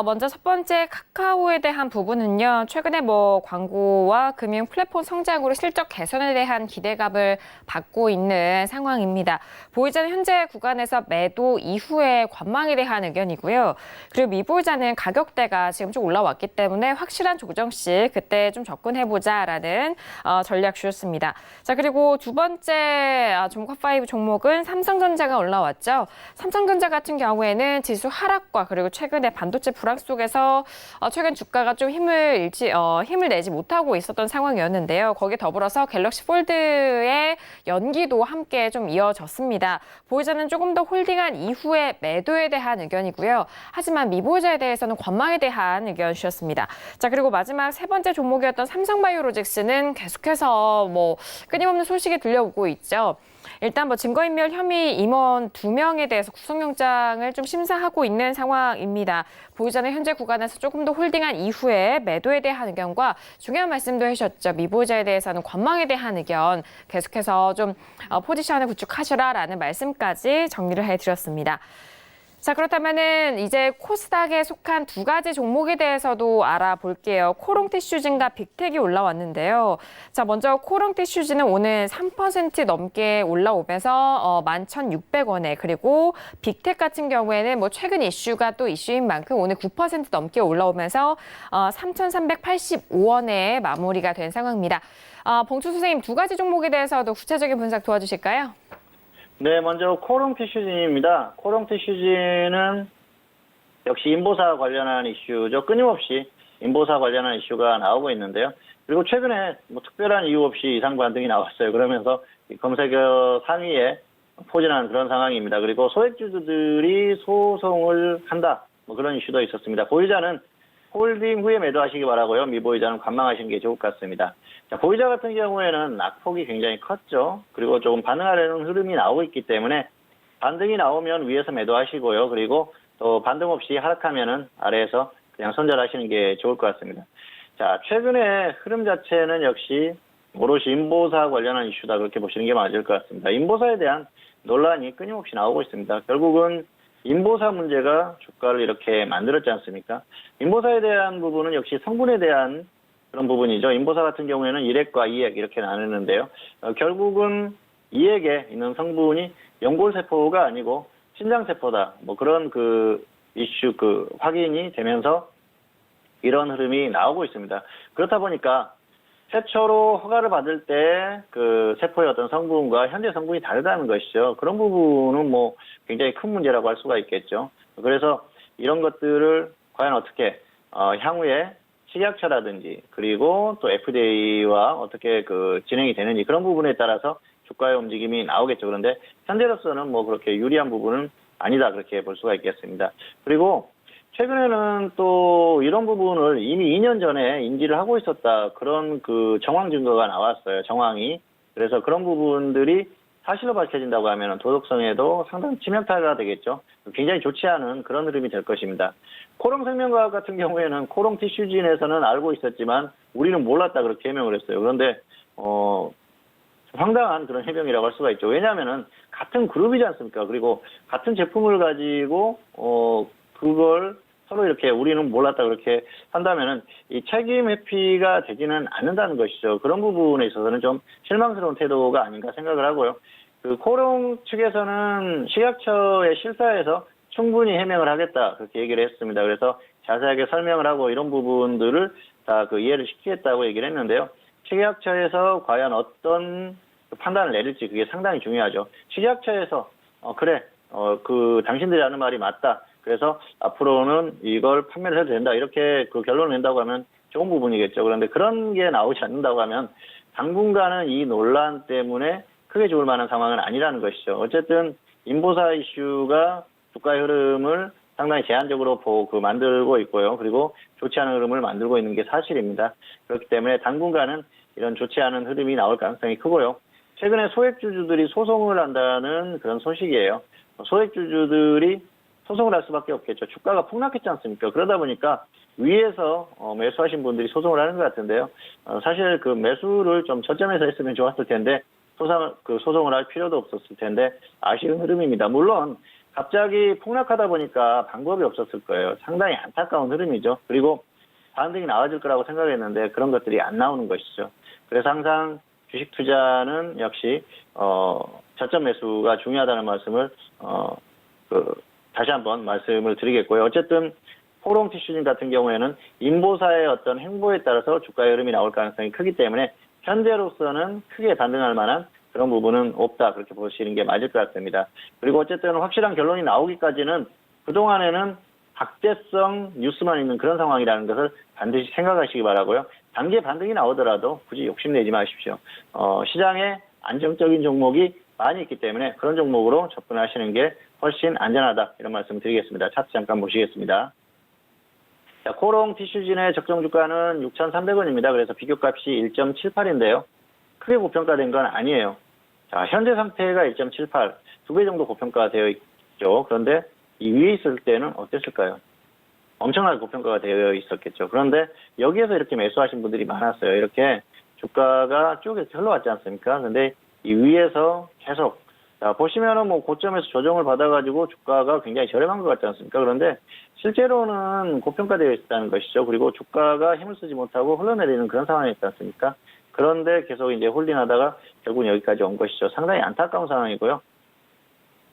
먼저 첫 번째 카카오에 대한 부분은요. 최근에 뭐 광고와 금융 플랫폼 성장으로 실적 개선에 대한 기대감을 받고 있는 상황입니다. 보유자는 현재 구간에서 매도 이후에 관망에 대한 의견이고요. 그리고 미보유자는 가격대가 지금 좀 올라왔기 때문에 확실한 조정 시 그때 좀 접근해보자라는 전략 주셨습니다. 자, 그리고 두 번째 종합5 종목은 삼성전자가 올라왔죠. 삼성전자 같은 경우에는 지수 하락과 그리고 최근에 반도체 불황 속에서 최근 주가가 좀 힘을 내지 못하고 있었던 상황이었는데요. 거기에 더불어서 갤럭시 폴드의 연기도 함께 좀 이어졌습니다. 보유자는 조금 더 홀딩한 이후에 매도에 대한 의견이고요. 하지만 미보유자에 대해서는 관망에 대한 의견 주셨습니다. 자, 그리고 마지막 세 번째 종목이었던 삼성바이오로직스는 계속해서 뭐 끊임없는 소식이 들려오고 있죠. 일단 뭐 증거인멸 혐의 임원 2명에 대해서 구속영장을 좀 심사하고 있는 상황입니다. 보유자는 현재 구간에서 조금 더 홀딩한 이후에 매도에 대한 의견과 중요한 말씀도 해주셨죠. 미보유자에 대해서는 관망에 대한 의견 계속해서 좀 포지션을 구축하시라라는 말씀까지 정리를 해드렸습니다. 자, 그렇다면은 이제 코스닥에 속한 두 가지 종목에 대해서도 알아볼게요. 코롱티슈진과 빅텍이 올라왔는데요. 자, 먼저 코롱티슈진은 오늘 3% 넘게 올라오면서 11,600원에, 그리고 빅텍 같은 경우에는 뭐 최근 이슈가 또 이슈인 만큼 오늘 9% 넘게 올라오면서 3,385원에 마무리가 된 상황입니다. 봉추 선생님, 두 가지 종목에 대해서도 구체적인 분석 도와주실까요? 네, 먼저 코롱티슈진입니다. 코롱티슈진은 역시 인보사 관련한 이슈죠. 끊임없이 인보사 관련한 이슈가 나오고 있는데요. 그리고 최근에 뭐 특별한 이유 없이 이상 반등이 나왔어요. 그러면서 검색어 상위에 포진한 그런 상황입니다. 그리고 소액주주들이 소송을 한다, 뭐 그런 이슈도 있었습니다. 보유자는 홀딩 후에 매도하시기 바라고요. 미보유자는 관망하시는 게 좋을 것 같습니다. 자, 보유자 같은 경우에는 낙폭이 굉장히 컸죠. 그리고 조금 반등하려는 흐름이 나오고 있기 때문에 반등이 나오면 위에서 매도하시고요. 그리고 또 반등 없이 하락하면은 아래에서 그냥 손절하시는 게 좋을 것 같습니다. 자, 최근에 흐름 자체는 역시 오롯이 인보사 관련한 이슈다, 그렇게 보시는 게 맞을 것 같습니다. 인보사에 대한 논란이 끊임없이 나오고 있습니다. 결국은 인보사 문제가 주가를 이렇게 만들었지 않습니까? 인보사에 대한 부분은 역시 성분에 대한 그런 부분이죠. 인보사 같은 경우에는 1액과 2액 이렇게 나누는데요. 결국은 2액에 있는 성분이 연골세포가 아니고 신장세포다, 뭐 그런 이슈 확인이 되면서 이런 흐름이 나오고 있습니다. 그렇다 보니까 최초로 허가를 받을 때 세포의 어떤 성분과 현재 성분이 다르다는 것이죠. 그런 부분은 뭐 굉장히 큰 문제라고 할 수가 있겠죠. 그래서 이런 것들을 과연 어떻게 향후에 식약처라든지 그리고 또 FDA와 어떻게 진행이 되는지, 그런 부분에 따라서 주가의 움직임이 나오겠죠. 그런데 현재로서는 뭐 그렇게 유리한 부분은 아니다, 그렇게 볼 수가 있겠습니다. 그리고 최근에는 또 이런 부분을 이미 2년 전에 인지를 하고 있었다, 그런 정황 증거가 나왔어요. 정황이. 그래서 그런 부분들이 사실로 밝혀진다고 하면 도덕성에도 상당히 치명타가 되겠죠. 굉장히 좋지 않은 그런 흐름이 될 것입니다. 코롱생명과학 같은 경우에는 코롱티슈진에서는 알고 있었지만 우리는 몰랐다, 그렇게 해명을 했어요. 그런데 황당한 그런 해명이라고 할 수가 있죠. 왜냐하면은 같은 그룹이지 않습니까? 그리고 같은 제품을 가지고 그걸 서로 이렇게 우리는 몰랐다, 그렇게 한다면은 이 책임 회피가 되지는 않는다는 것이죠. 그런 부분에 있어서는 좀 실망스러운 태도가 아닌가 생각을 하고요. 코롱 측에서는 식약처의 실사에서 충분히 해명을 하겠다, 그렇게 얘기를 했습니다. 그래서 자세하게 설명을 하고 이런 부분들을 다 이해를 시키겠다고 얘기를 했는데요. 식약처에서 과연 어떤 판단을 내릴지, 그게 상당히 중요하죠. 식약처에서 그래, 당신들이 하는 말이 맞다, 그래서 앞으로는 이걸 판매를 해도 된다, 이렇게 결론을 낸다고 하면 좋은 부분이겠죠. 그런데 그런 게 나오지 않는다고 하면 당분간은 이 논란 때문에 크게 좋을 만한 상황은 아니라는 것이죠. 어쨌든 인보사 이슈가 주가의 흐름을 상당히 제한적으로 만들고 있고요. 그리고 좋지 않은 흐름을 만들고 있는 게 사실입니다. 그렇기 때문에 당분간은 이런 좋지 않은 흐름이 나올 가능성이 크고요. 최근에 소액주주들이 소송을 한다는 그런 소식이에요. 소액주주들이 소송을 할 수밖에 없겠죠. 주가가 폭락했지 않습니까? 그러다 보니까 위에서 매수하신 분들이 소송을 하는 것 같은데요. 사실 매수를 좀 저점에서 했으면 좋았을 텐데 소송을 할 필요도 없었을 텐데 아쉬운 흐름입니다. 물론 갑자기 폭락하다 보니까 방법이 없었을 거예요. 상당히 안타까운 흐름이죠. 그리고 반등이 나와줄 거라고 생각했는데 그런 것들이 안 나오는 것이죠. 그래서 항상 주식 투자는 역시 저점 매수가 중요하다는 말씀을 다시 한번 말씀을 드리겠고요. 어쨌든 포롱 티슈진 같은 경우에는 인보사의 어떤 행보에 따라서 주가의 흐름이 나올 가능성이 크기 때문에 현재로서는 크게 반등할 만한 그런 부분은 없다. 그렇게 보시는 게 맞을 것 같습니다. 그리고 어쨌든 확실한 결론이 나오기까지는 그동안에는 박제성 뉴스만 있는 그런 상황이라는 것을 반드시 생각하시기 바라고요. 단기에 반등이 나오더라도 굳이 욕심내지 마십시오. 시장에 안정적인 종목이 많이 있기 때문에 그런 종목으로 접근하시는 게 훨씬 안전하다. 이런 말씀 드리겠습니다. 차트 잠깐 보시겠습니다. 자, 코롱 티슈진의 적정 주가는 6,300원입니다. 그래서 비교값이 1.78인데요. 크게 고평가된 건 아니에요. 자, 현재 상태가 1.78, 2배 정도 고평가가 되어 있죠. 그런데 이 위에 있을 때는 어땠을까요? 엄청나게 고평가가 되어 있었겠죠. 그런데 여기에서 이렇게 매수하신 분들이 많았어요. 이렇게 주가가 쭉 이렇게 흘러왔지 않습니까? 근데 이 위에서 계속, 자, 보시면은 뭐 고점에서 조정을 받아가지고 주가가 굉장히 저렴한 것 같지 않습니까? 그런데 실제로는 고평가되어 있다는 것이죠. 그리고 주가가 힘을 쓰지 못하고 흘러내리는 그런 상황이었지 않습니까? 그런데 계속 이제 홀딩하다가 결국은 여기까지 온 것이죠. 상당히 안타까운 상황이고요.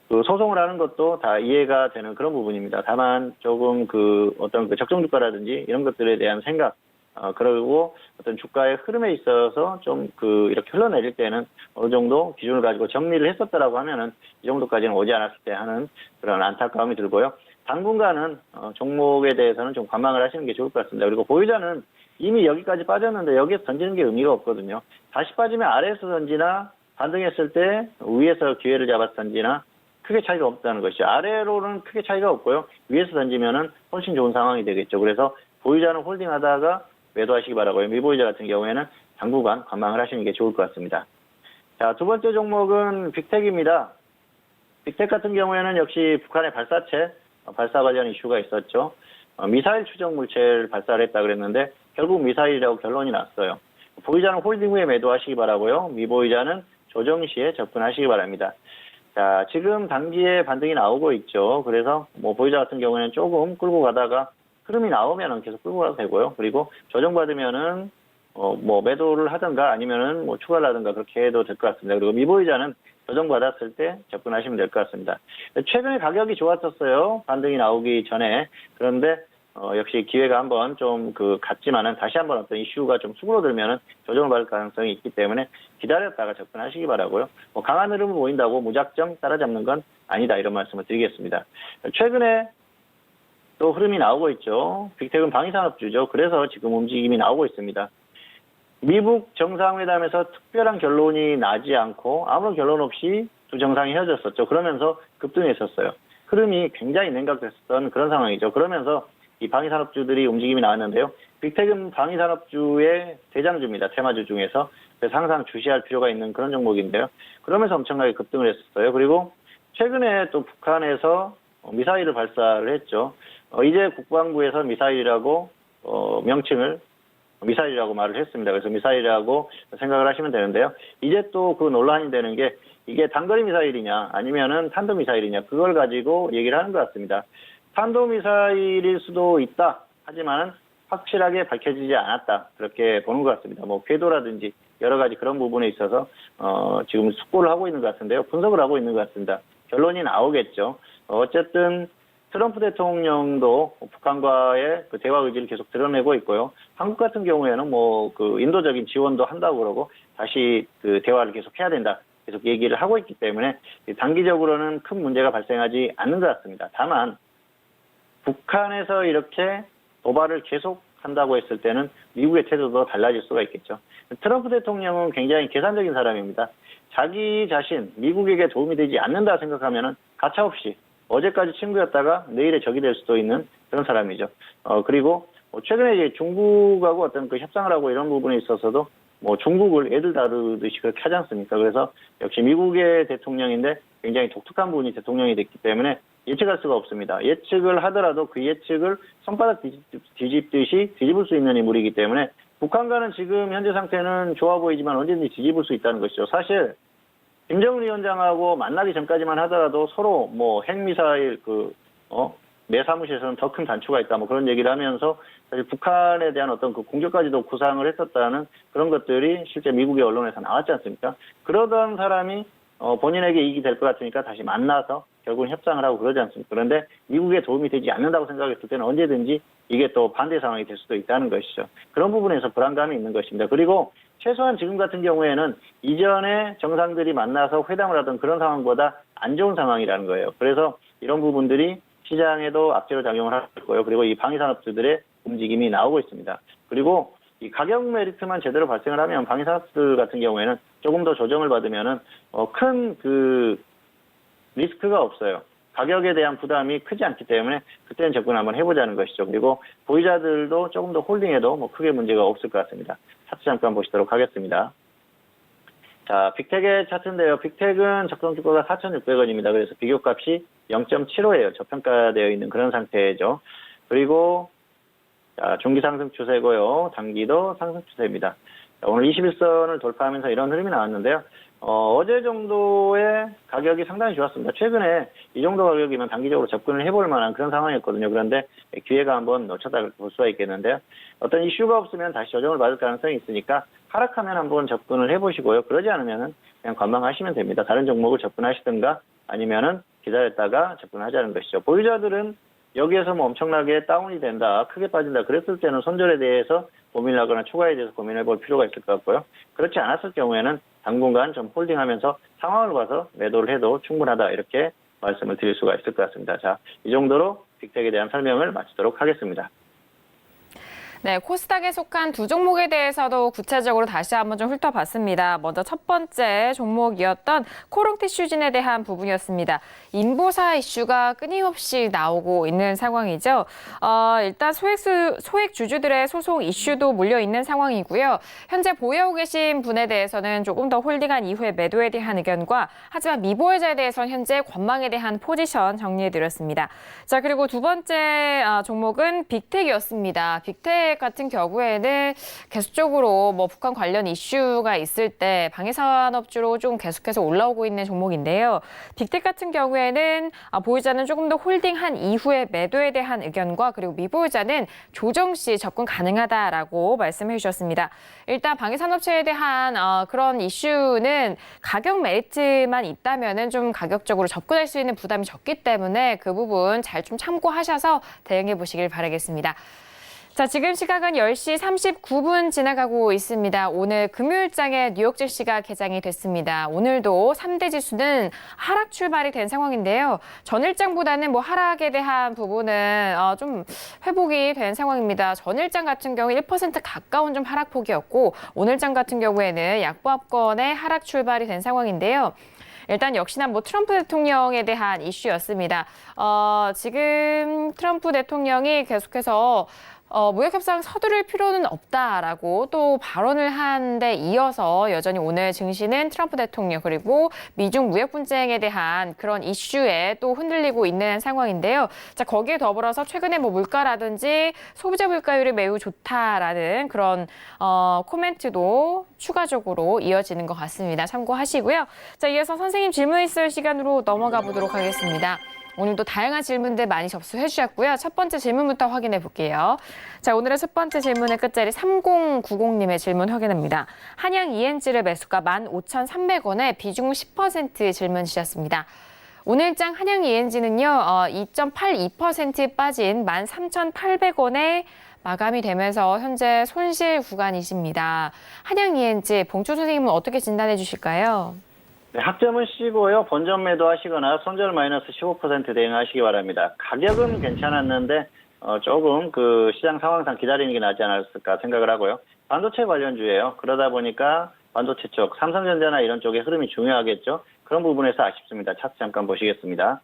그 소송을 하는 것도 다 이해가 되는 그런 부분입니다. 다만 조금 어떤 적정 주가라든지 이런 것들에 대한 생각, 그리고 어떤 주가의 흐름에 있어서 좀 이렇게 흘러내릴 때는 어느 정도 기준을 가지고 정리를 했었다라고 하면은 이 정도까지는 오지 않았을 때 하는 그런 안타까움이 들고요. 당분간은 종목에 대해서는 좀 관망을 하시는 게 좋을 것 같습니다. 그리고 보유자는 이미 여기까지 빠졌는데 여기에서 던지는 게 의미가 없거든요. 다시 빠지면 아래에서 던지나 반등했을 때 위에서 기회를 잡아서 던지나 크게 차이가 없다는 것이죠. 아래로는 크게 차이가 없고요. 위에서 던지면은 훨씬 좋은 상황이 되겠죠. 그래서 보유자는 홀딩하다가 매도하시기 바라고요. 미보유자 같은 경우에는 당분간 관망을 하시는 게 좋을 것 같습니다. 자, 두 번째 종목은 빅텍입니다. 빅텍 같은 경우에는 역시 북한의 발사체, 발사 관련 이슈가 있었죠. 미사일 추적 물체를 발사를 했다 그랬는데 결국 미사일이라고 결론이 났어요. 보유자는 홀딩 후에 매도하시기 바라고요. 미보유자는 조정 시에 접근하시기 바랍니다. 자, 지금 단기에 반등이 나오고 있죠. 그래서 뭐 보유자 같은 경우에는 조금 끌고 가다가 흐름이 나오면은 계속 끌고 가도 되고요. 그리고 조정받으면은 뭐 매도를 하든가 아니면은 뭐 추가를 하든가 그렇게 해도 될 것 같습니다. 그리고 미보유자는 조정받았을 때 접근하시면 될 것 같습니다. 최근에 가격이 좋았었어요. 반등이 나오기 전에. 그런데 역시 기회가 한번 좀 같지만은 다시 한번 어떤 이슈가 좀 수그러들면은 조정을 받을 가능성이 있기 때문에 기다렸다가 접근하시기 바라고요. 뭐 강한 흐름을 보인다고 무작정 따라잡는 건 아니다. 이런 말씀을 드리겠습니다. 최근에 또 흐름이 나오고 있죠. 빅텍은 방위산업주죠. 그래서 지금 움직임이 나오고 있습니다. 미북 정상회담에서 특별한 결론이 나지 않고 아무런 결론 없이 두 정상이 헤어졌었죠. 그러면서 급등했었어요. 흐름이 굉장히 냉각됐었던 그런 상황이죠. 그러면서 이 방위산업주들이 움직임이 나왔는데요. 빅텍은 방위산업주의 대장주입니다. 테마주 중에서. 그래서 항상 주시할 필요가 있는 그런 종목인데요. 그러면서 엄청나게 급등을 했었어요. 그리고 최근에 또 북한에서 미사일을 발사를 했죠. 이제 국방부에서 미사일이라고 명칭을 미사일이라고 말을 했습니다. 그래서 미사일이라고 생각을 하시면 되는데요. 이제 또 논란이 되는 게 이게 단거리 미사일이냐 아니면은 탄도미사일이냐 그걸 가지고 얘기를 하는 것 같습니다. 탄도미사일일 수도 있다. 하지만 확실하게 밝혀지지 않았다. 그렇게 보는 것 같습니다. 뭐 궤도라든지 여러 가지 그런 부분에 있어서 지금 숙고를 하고 있는 것 같은데요. 분석을 하고 있는 것 같습니다. 결론이 나오겠죠. 어쨌든 트럼프 대통령도 북한과의 대화 의지를 계속 드러내고 있고요. 한국 같은 경우에는 인도적인 지원도 한다고 그러고 다시 대화를 계속 해야 된다. 계속 얘기를 하고 있기 때문에 단기적으로는 큰 문제가 발생하지 않는 것 같습니다. 다만 북한에서 이렇게 도발을 계속 한다고 했을 때는 미국의 태도도 달라질 수가 있겠죠. 트럼프 대통령은 굉장히 계산적인 사람입니다. 자기 자신, 미국에게 도움이 되지 않는다 생각하면은 가차없이 어제까지 친구였다가 내일의 적이 될 수도 있는 그런 사람이죠. 그리고 최근에 이제 중국하고 어떤 협상을 하고 이런 부분에 있어서도 중국을 애들 다루듯이 그렇게 하지 않습니까? 그래서 역시 미국의 대통령인데 굉장히 독특한 분이 대통령이 됐기 때문에 예측할 수가 없습니다. 예측을 하더라도 그 예측을 손바닥 뒤집듯이 뒤집을 수 있는 인물이기 때문에 북한과는 지금 현재 상태는 좋아 보이지만 언제든지 뒤집을 수 있다는 것이죠. 사실 김정은 위원장하고 만나기 전까지만 하더라도 서로 뭐 핵미사일 내 사무실에서는 더 큰 단추가 있다 뭐 그런 얘기를 하면서 사실 북한에 대한 어떤 그 공격까지도 구상을 했었다는 그런 것들이 실제 미국의 언론에서 나왔지 않습니까? 그러던 사람이 본인에게 이익이 될 것 같으니까 다시 만나서 결국은 협상을 하고 그러지 않습니까? 그런데 미국에 도움이 되지 않는다고 생각했을 때는 언제든지 이게 또 반대 상황이 될 수도 있다는 것이죠. 그런 부분에서 불안감이 있는 것입니다. 그리고 최소한 지금 같은 경우에는 이전에 정상들이 만나서 회담을 하던 그런 상황보다 안 좋은 상황이라는 거예요. 그래서 이런 부분들이 시장에도 악재로 작용을 할 거예요. 그리고 이 방위산업주들의 움직임이 나오고 있습니다. 그리고 이 가격 메리트만 제대로 발생을 하면 방위산업주들 같은 경우에는 조금 더 조정을 받으면은 큰 그 리스크가 없어요. 가격에 대한 부담이 크지 않기 때문에 그때는 접근 한번 해보자는 것이죠. 그리고 보유자들도 조금 더 홀딩해도 뭐 크게 문제가 없을 것 같습니다. 차트 잠깐 보시도록 하겠습니다. 자, 빅텍의 차트인데요. 빅텍은 적정 주가가 4,600원입니다. 그래서 비교값이 0.75예요. 저평가되어 있는 그런 상태죠. 그리고 자, 중기 상승 추세고요. 단기도 상승 추세입니다. 자, 오늘 21선을 돌파하면서 이런 흐름이 나왔는데요. 어제 정도의 가격이 상당히 좋았습니다. 최근에 이 정도 가격이면 단기적으로 접근을 해볼 만한 그런 상황이었거든요. 그런데 기회가 한번 놓쳤다 볼 수가 있겠는데요. 어떤 이슈가 없으면 다시 조정을 받을 가능성이 있으니까 하락하면 한번 접근을 해보시고요. 그러지 않으면은 그냥 관망하시면 됩니다. 다른 종목을 접근하시든가 아니면은 기다렸다가 접근하자는 것이죠. 보유자들은 여기에서 뭐 엄청나게 다운이 된다, 크게 빠진다 그랬을 때는 손절에 대해서 고민을 하거나 추가에 대해서 고민해 볼 필요가 있을 것 같고요. 그렇지 않았을 경우에는 당분간 좀 홀딩하면서 상황을 봐서 매도를 해도 충분하다 이렇게 말씀을 드릴 수가 있을 것 같습니다. 자, 이 정도로 빅텍에 대한 설명을 마치도록 하겠습니다. 네, 코스닥에 속한 두 종목에 대해서도 구체적으로 다시 한번 좀 훑어봤습니다. 먼저 첫 번째 종목이었던 코롱티슈진에 대한 부분이었습니다. 인보사 이슈가 끊임없이 나오고 있는 상황이죠. 일단 소액 주주들의 소송 이슈도 몰려 있는 상황이고요. 현재 보유하고 계신 분에 대해서는 조금 더 홀딩한 이후에 매도에 대한 의견과 하지만 미보유자에 대해서는 현재 관망에 대한 포지션 정리해드렸습니다. 자, 그리고 두 번째 종목은 빅텍이었습니다. 빅텍 같은 경우에는 계속적으로 뭐 북한 관련 이슈가 있을 때 방위산업주로 좀 계속해서 올라오고 있는 종목인데요. 빅텍 같은 경우에는 보유자는 조금 더 홀딩한 이후에 매도에 대한 의견과 그리고 미보유자는 조정 시 접근 가능하다라고 말씀해 주셨습니다. 일단 방위산업체에 대한 그런 이슈는 가격 메리트만 있다면은 좀 가격적으로 접근할 수 있는 부담이 적기 때문에 그 부분 잘 좀 참고하셔서 대응해 보시길 바라겠습니다. 자, 지금 시각은 10시 39분 지나가고 있습니다. 오늘 금요일장에 뉴욕 증시가 개장이 됐습니다. 오늘도 3대 지수는 하락 출발이 된 상황인데요. 전일장보다는 뭐 하락에 대한 부분은 좀 회복이 된 상황입니다. 전일장 같은 경우 1% 가까운 좀 하락폭이었고 오늘장 같은 경우에는 약보합권의 하락 출발이 된 상황인데요. 일단 역시나 뭐 트럼프 대통령에 대한 이슈였습니다. 지금 트럼프 대통령이 계속해서 무역협상 서두를 필요는 없다라고 또 발언을 한 데 이어서 여전히 오늘 증시는 트럼프 대통령 그리고 미중 무역 분쟁에 대한 그런 이슈에 또 흔들리고 있는 상황인데요. 자, 거기에 더불어서 최근에 뭐 물가라든지 소비자 물가율이 매우 좋다라는 그런 코멘트도 추가적으로 이어지는 것 같습니다. 참고하시고요. 자, 이어서 선생님 질문 있을 시간으로 넘어가 보도록 하겠습니다. 오늘도 다양한 질문들 많이 접수해 주셨고요. 첫 번째 질문부터 확인해 볼게요. 자, 오늘의 첫 번째 질문의 끝자리 3090님의 질문 확인합니다. 한양 ENG를 매수가 15,300원에 비중 10% 질문 주셨습니다. 오늘장 한양 ENG는요, 2.82% 빠진 13,800원에 마감이 되면서 현재 손실 구간이십니다. 한양 ENG, 봉초 선생님은 어떻게 진단해 주실까요? 네, 학점은 C고요. 본전 매도하시거나 손절 마이너스 15% 대응하시기 바랍니다. 가격은 괜찮았는데 조금 그 시장 상황상 기다리는 게 낫지 않았을까 생각을 하고요. 반도체 관련주예요. 그러다 보니까 반도체 쪽, 삼성전자나 이런 쪽의 흐름이 중요하겠죠. 그런 부분에서 아쉽습니다. 차트 잠깐 보시겠습니다.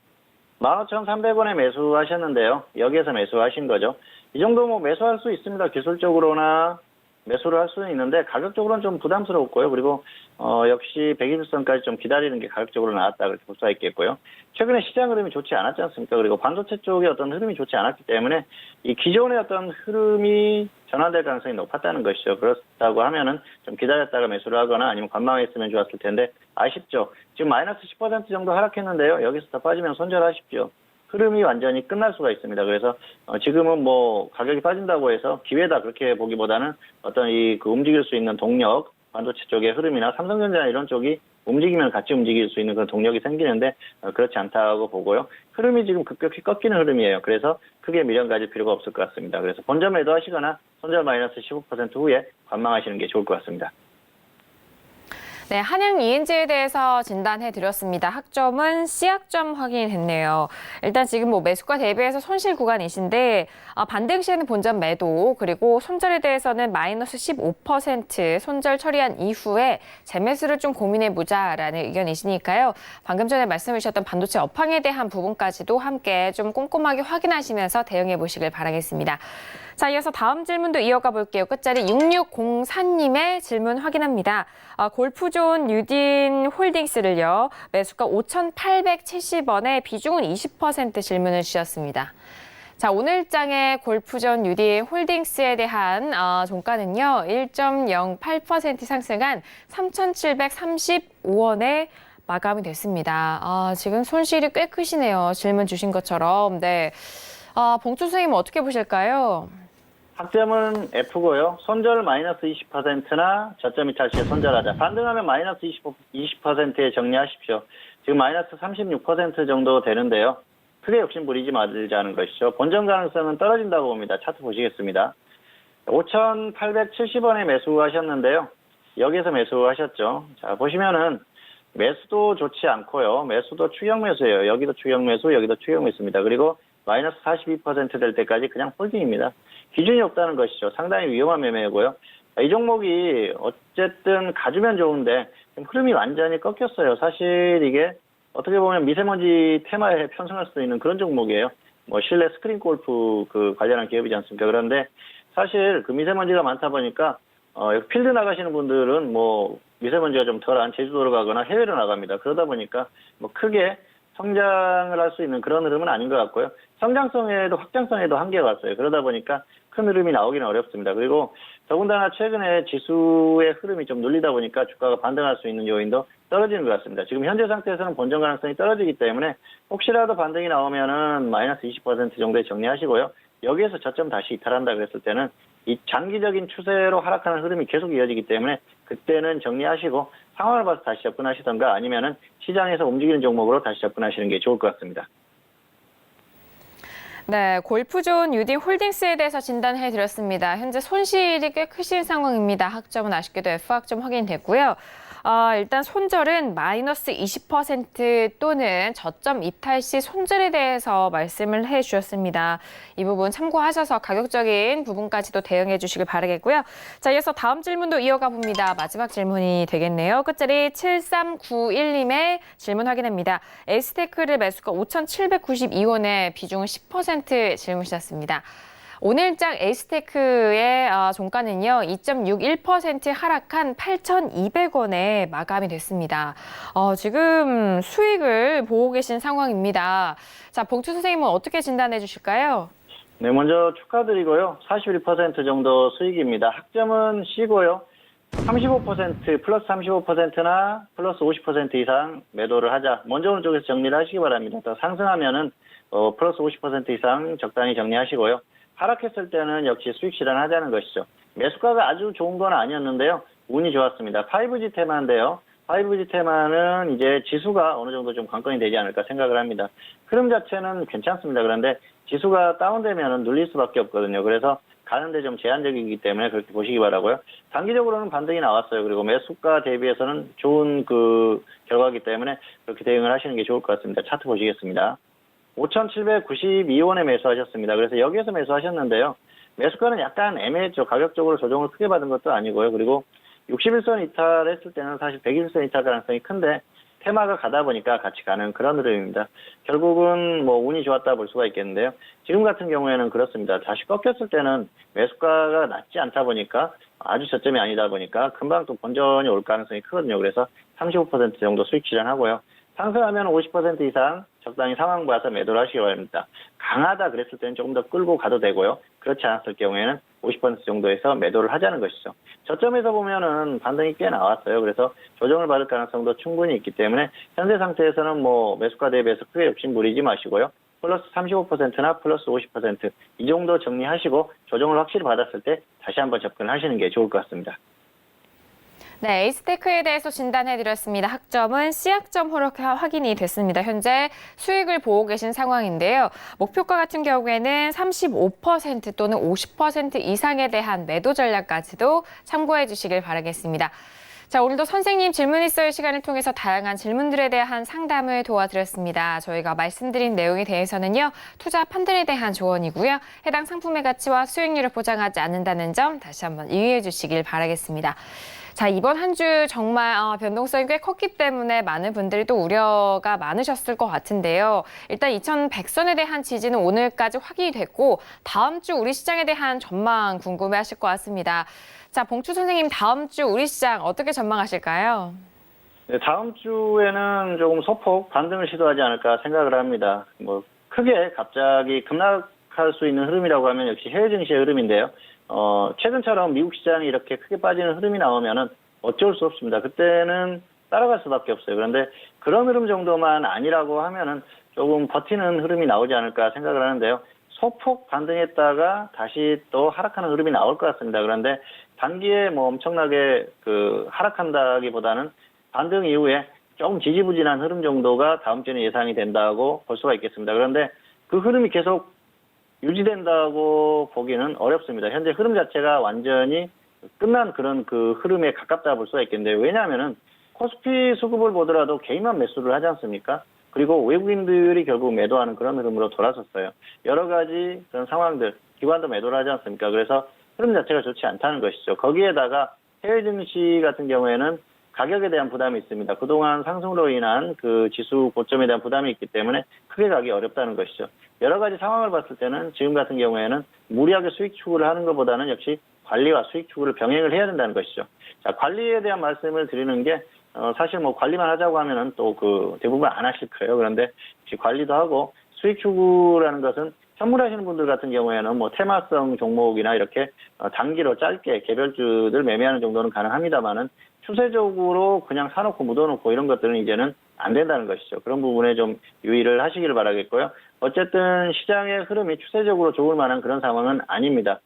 15,300원에 매수하셨는데요. 여기에서 매수하신 거죠. 이 정도 뭐 매수할 수 있습니다. 기술적으로나 매수를 할 수는 있는데 가격적으로는 좀 부담스럽고요. 그리고 역시 121선까지 좀 기다리는 게 가격적으로 나았다 그렇게 볼 수가 있겠고요. 최근에 시장 흐름이 좋지 않았지 않습니까? 그리고 반도체 쪽의 어떤 흐름이 좋지 않았기 때문에 이 기존의 어떤 흐름이 전환될 가능성이 높았다는 것이죠. 그렇다고 하면은 좀 기다렸다가 매수를 하거나 아니면 관망했으면 좋았을 텐데 아쉽죠. 지금 마이너스 10% 정도 하락했는데요. 여기서 더 빠지면 손절하십시오. 흐름이 완전히 끝날 수가 있습니다. 그래서 지금은 뭐 가격이 빠진다고 해서 기회다 그렇게 보기보다는 어떤 그 움직일 수 있는 동력, 반도체 쪽의 흐름이나 삼성전자나 이런 쪽이 움직이면 같이 움직일 수 있는 그런 동력이 생기는데 그렇지 않다고 보고요. 흐름이 지금 급격히 꺾이는 흐름이에요. 그래서 크게 미련 가질 필요가 없을 것 같습니다. 그래서 본전 매도하시거나 손절 마이너스 15% 후에 관망하시는 게 좋을 것 같습니다. 네, 한양 ENG에 대해서 진단해 드렸습니다. 학점은 C학점 확인했네요. 일단 지금 뭐 매수가 대비해서 손실 구간이신데 반등 시에는 본전 매도 그리고 손절에 대해서는 마이너스 15% 손절 처리한 이후에 재매수를 좀 고민해 보자라는 의견이시니까요. 방금 전에 말씀해 주셨던 반도체 업황에 대한 부분까지도 함께 좀 꼼꼼하게 확인하시면서 대응해 보시길 바라겠습니다. 자, 이어서 다음 질문도 이어가 볼게요. 끝자리 6604님의 질문 확인합니다. 골프존 뉴딘 홀딩스를요. 매수가 5,870원에 비중은 20% 질문을 주셨습니다. 자, 오늘장의 골프존 뉴딘 홀딩스에 대한 종가는요. 1.08% 상승한 3,735원에 마감이 됐습니다. 지금 손실이 꽤 크시네요. 질문 주신 것처럼. 네. 봉투 선생님 어떻게 보실까요? 학점은 F고요. 손절 마이너스 20%나 저점 이탈 시에 손절하자. 반등하면 마이너스 20%에 정리하십시오. 지금 마이너스 36% 정도 되는데요. 크게 욕심 부리지 말자는 것이죠. 본전 가능성은 떨어진다고 봅니다. 차트 보시겠습니다. 5,870원에 매수하셨는데요. 여기에서 매수하셨죠. 자, 보시면은 매수도 좋지 않고요. 매수도 추격 매수예요. 여기도 추격 매수, 여기도 추격 매수입니다. 그리고 마이너스 42% 될 때까지 그냥 홀딩입니다. 기준이 없다는 것이죠. 상당히 위험한 매매고요. 이 종목이 어쨌든 가주면 좋은데 흐름이 완전히 꺾였어요. 사실 이게 어떻게 보면 미세먼지 테마에 편승할 수 있는 그런 종목이에요. 뭐 실내 스크린 골프 관련한 기업이지 않습니까? 그런데 사실 그 미세먼지가 많다 보니까 필드 나가시는 분들은 뭐 미세먼지가 좀 덜한 제주도로 가거나 해외로 나갑니다. 그러다 보니까 뭐 크게 성장을 할 수 있는 그런 흐름은 아닌 것 같고요. 성장성에도 확장성에도 한계가 왔어요. 그러다 보니까 큰 흐름이 나오기는 어렵습니다. 그리고 더군다나 최근에 지수의 흐름이 좀 눌리다 보니까 주가가 반등할 수 있는 요인도 떨어지는 것 같습니다. 지금 현재 상태에서는 본전 가능성이 떨어지기 때문에 혹시라도 반등이 나오면은 마이너스 20% 정도에 정리하시고요. 여기에서 저점 다시 이탈한다 그랬을 때는 이 장기적인 추세로 하락하는 흐름이 계속 이어지기 때문에 그때는 정리하시고 상황을 봐서 다시 접근하시던가 아니면은 시장에서 움직이는 종목으로 다시 접근하시는 게 좋을 것 같습니다. 네, 골프존 뉴딘 홀딩스에 대해서 진단해 드렸습니다. 현재 손실이 꽤 크신 상황입니다. 학점은 아쉽게도 F학점 확인됐고요. 일단 손절은 마이너스 20% 또는 저점 이탈 시 손절에 대해서 말씀을 해 주셨습니다. 이 부분 참고하셔서 가격적인 부분까지도 대응해 주시길 바라겠고요. 자, 이어서 다음 질문도 이어가 봅니다. 마지막 질문이 되겠네요. 끝자리 7391님의 질문 확인합니다. 에스테크를 매수가 5,792원에 비중은 10% 질문 주셨습니다. 오늘장 에이스테크의 종가는요. 2.61% 하락한 8,200원에 마감이 됐습니다. 지금 수익을 보고 계신 상황입니다. 자, 봉투 선생님은 어떻게 진단해 주실까요? 네, 먼저 축하드리고요. 41% 정도 수익입니다. 학점은 C고요. 35% 플러스 35%나 플러스 50% 이상 매도를 하자. 먼저 오른쪽에서 정리를 하시기 바랍니다. 더 상승하면은 플러스 50% 이상 적당히 정리하시고요. 하락했을 때는 역시 수익 실현하자는 것이죠. 매수가가 아주 좋은 건 아니었는데요. 운이 좋았습니다. 5G 테마인데요. 5G 테마는 이제 지수가 어느 정도 좀 관건이 되지 않을까 생각을 합니다. 흐름 자체는 괜찮습니다. 그런데 지수가 다운되면 눌릴 수밖에 없거든요. 그래서 가는데 좀 제한적이기 때문에 그렇게 보시기 바라고요. 단기적으로는 반등이 나왔어요. 그리고 매수가 대비해서는 좋은 결과이기 때문에 그렇게 대응을 하시는 게 좋을 것 같습니다. 차트 보시겠습니다. 5,792원에 매수하셨습니다. 그래서 여기에서 매수하셨는데요. 매수가는 약간 애매했죠. 가격적으로 조정을 크게 받은 것도 아니고요. 그리고 61선 이탈했을 때는 사실 121선 이탈 가능성이 큰데 테마가 가다 보니까 같이 가는 그런 흐름입니다. 결국은 뭐 운이 좋았다 볼 수가 있겠는데요. 지금 같은 경우에는 그렇습니다. 다시 꺾였을 때는 매수가가 낮지 않다 보니까 아주 저점이 아니다 보니까 금방 또 본전이 올 가능성이 크거든요. 그래서 35% 정도 수익 실현하고요. 상승하면 50% 이상 적당히 상황 봐서 매도를 하시기 바랍니다. 강하다 그랬을 때는 조금 더 끌고 가도 되고요. 그렇지 않았을 경우에는 50% 정도에서 매도를 하자는 것이죠. 저점에서 보면은 반등이 꽤 나왔어요. 그래서 조정을 받을 가능성도 충분히 있기 때문에 현재 상태에서는 뭐 매수가 대비해서 크게 욕심 부리지 마시고요. 플러스 35%나 플러스 50% 이 정도 정리하시고 조정을 확실히 받았을 때 다시 한번 접근하시는 게 좋을 것 같습니다. 네, 에이스테크에 대해서 진단해드렸습니다. 학점은 C학점으로 확인이 됐습니다. 현재 수익을 보고 계신 상황인데요. 목표가 같은 경우에는 35% 또는 50% 이상에 대한 매도 전략까지도 참고해 주시길 바라겠습니다. 자, 오늘도 선생님 질문 있어요 시간을 통해서 다양한 질문들에 대한 상담을 도와드렸습니다. 저희가 말씀드린 내용에 대해서는요, 투자 판단에 대한 조언이고요. 해당 상품의 가치와 수익률을 보장하지 않는다는 점 다시 한번 유의해 주시길 바라겠습니다. 자, 이번 한 주 정말 변동성이 꽤 컸기 때문에 많은 분들이 또 우려가 많으셨을 것 같은데요. 일단 2100선에 대한 지지는 오늘까지 확인이 됐고 다음 주 우리 시장에 대한 전망 궁금해하실 것 같습니다. 자, 봉추 선생님, 다음 주 우리 시장 어떻게 전망하실까요? 네, 다음 주에는 조금 소폭 반등을 시도하지 않을까 생각을 합니다. 뭐 크게 갑자기 급락할 수 있는 흐름이라고 하면 역시 해외 증시의 흐름인데요. 최근처럼 미국 시장이 이렇게 크게 빠지는 흐름이 나오면은 어쩔 수 없습니다. 그때는 따라갈 수밖에 없어요. 그런데 그런 흐름 정도만 아니라고 하면은 조금 버티는 흐름이 나오지 않을까 생각을 하는데요. 소폭 반등했다가 다시 또 하락하는 흐름이 나올 것 같습니다. 그런데 단기에 뭐 엄청나게 하락한다기보다는 반등 이후에 조금 지지부진한 흐름 정도가 다음 주에는 예상이 된다고 볼 수가 있겠습니다. 그런데 그 흐름이 계속 유지된다고 보기는 어렵습니다. 현재 흐름 자체가 완전히 끝난 그런 그 흐름에 가깝다 볼 수가 있겠는데요. 왜냐하면은 코스피 수급을 보더라도 개인만 매수를 하지 않습니까? 그리고 외국인들이 결국 매도하는 그런 흐름으로 돌아섰어요. 여러 가지 그런 상황들, 기관도 매도를 하지 않습니까? 그래서 흐름 자체가 좋지 않다는 것이죠. 거기에다가 해외 증시 같은 경우에는 가격에 대한 부담이 있습니다. 그동안 상승으로 인한 그 지수 고점에 대한 부담이 있기 때문에 크게 가기 어렵다는 것이죠. 여러 가지 상황을 봤을 때는 지금 같은 경우에는 무리하게 수익 추구를 하는 것보다는 역시 관리와 수익 추구를 병행을 해야 된다는 것이죠. 자, 관리에 대한 말씀을 드리는 게 사실 뭐 관리만 하자고 하면은 또 그 대부분 안 하실 거예요. 그런데 역시 관리도 하고 수익 추구라는 것은 선물하시는 분들 같은 경우에는 뭐 테마성 종목이나 이렇게 단기로 짧게 개별주들 매매하는 정도는 가능합니다만은 추세적으로 그냥 사놓고 묻어놓고 이런 것들은 이제는 안 된다는 것이죠. 그런 부분에 좀 유의를 하시기를 바라겠고요. 어쨌든 시장의 흐름이 추세적으로 좋을 만한 그런 상황은 아닙니다.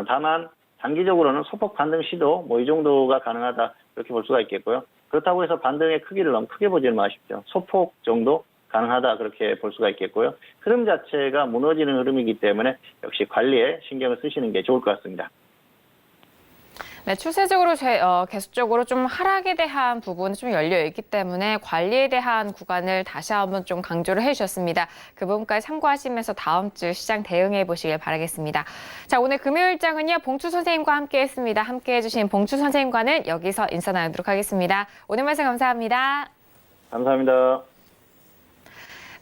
다만 단기적으로는 소폭 반등 시도 뭐 이 정도가 가능하다 이렇게 볼 수가 있겠고요. 그렇다고 해서 반등의 크기를 너무 크게 보지는 마십시오. 소폭 정도 가능하다 그렇게 볼 수가 있겠고요. 흐름 자체가 무너지는 흐름이기 때문에 역시 관리에 신경을 쓰시는 게 좋을 것 같습니다. 네, 추세적으로 계속적으로 좀 하락에 대한 부분이 좀 열려 있기 때문에 관리에 대한 구간을 다시 한번 좀 강조를 해주셨습니다. 그 부분까지 참고하시면서 다음 주 시장 대응해 보시길 바라겠습니다. 자, 오늘 금요일장은요, 봉추 선생님과 함께했습니다. 함께해 주신 봉추 선생님과는 여기서 인사 나누도록 하겠습니다. 오늘 말씀 감사합니다. 감사합니다.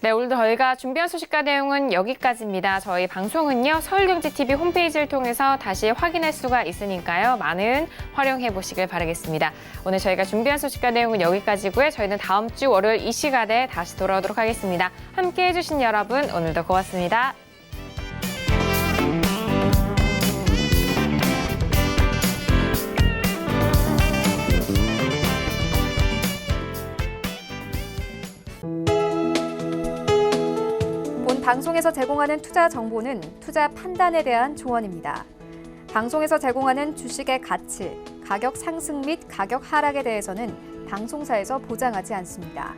네, 오늘도 저희가 준비한 소식과 내용은 여기까지입니다. 저희 방송은요, 서울경제TV 홈페이지를 통해서 다시 확인할 수가 있으니까요. 많은 활용해 보시길 바라겠습니다. 오늘 저희가 준비한 소식과 내용은 여기까지고요. 저희는 다음 주 월요일 이 시간에 다시 돌아오도록 하겠습니다. 함께해 주신 여러분, 오늘도 고맙습니다. 방송에서 제공하는 투자 정보는 투자 판단에 대한 조언입니다. 방송에서 제공하는 주식의 가치, 가격 상승 및 가격 하락에 대해서는 방송사에서 보장하지 않습니다.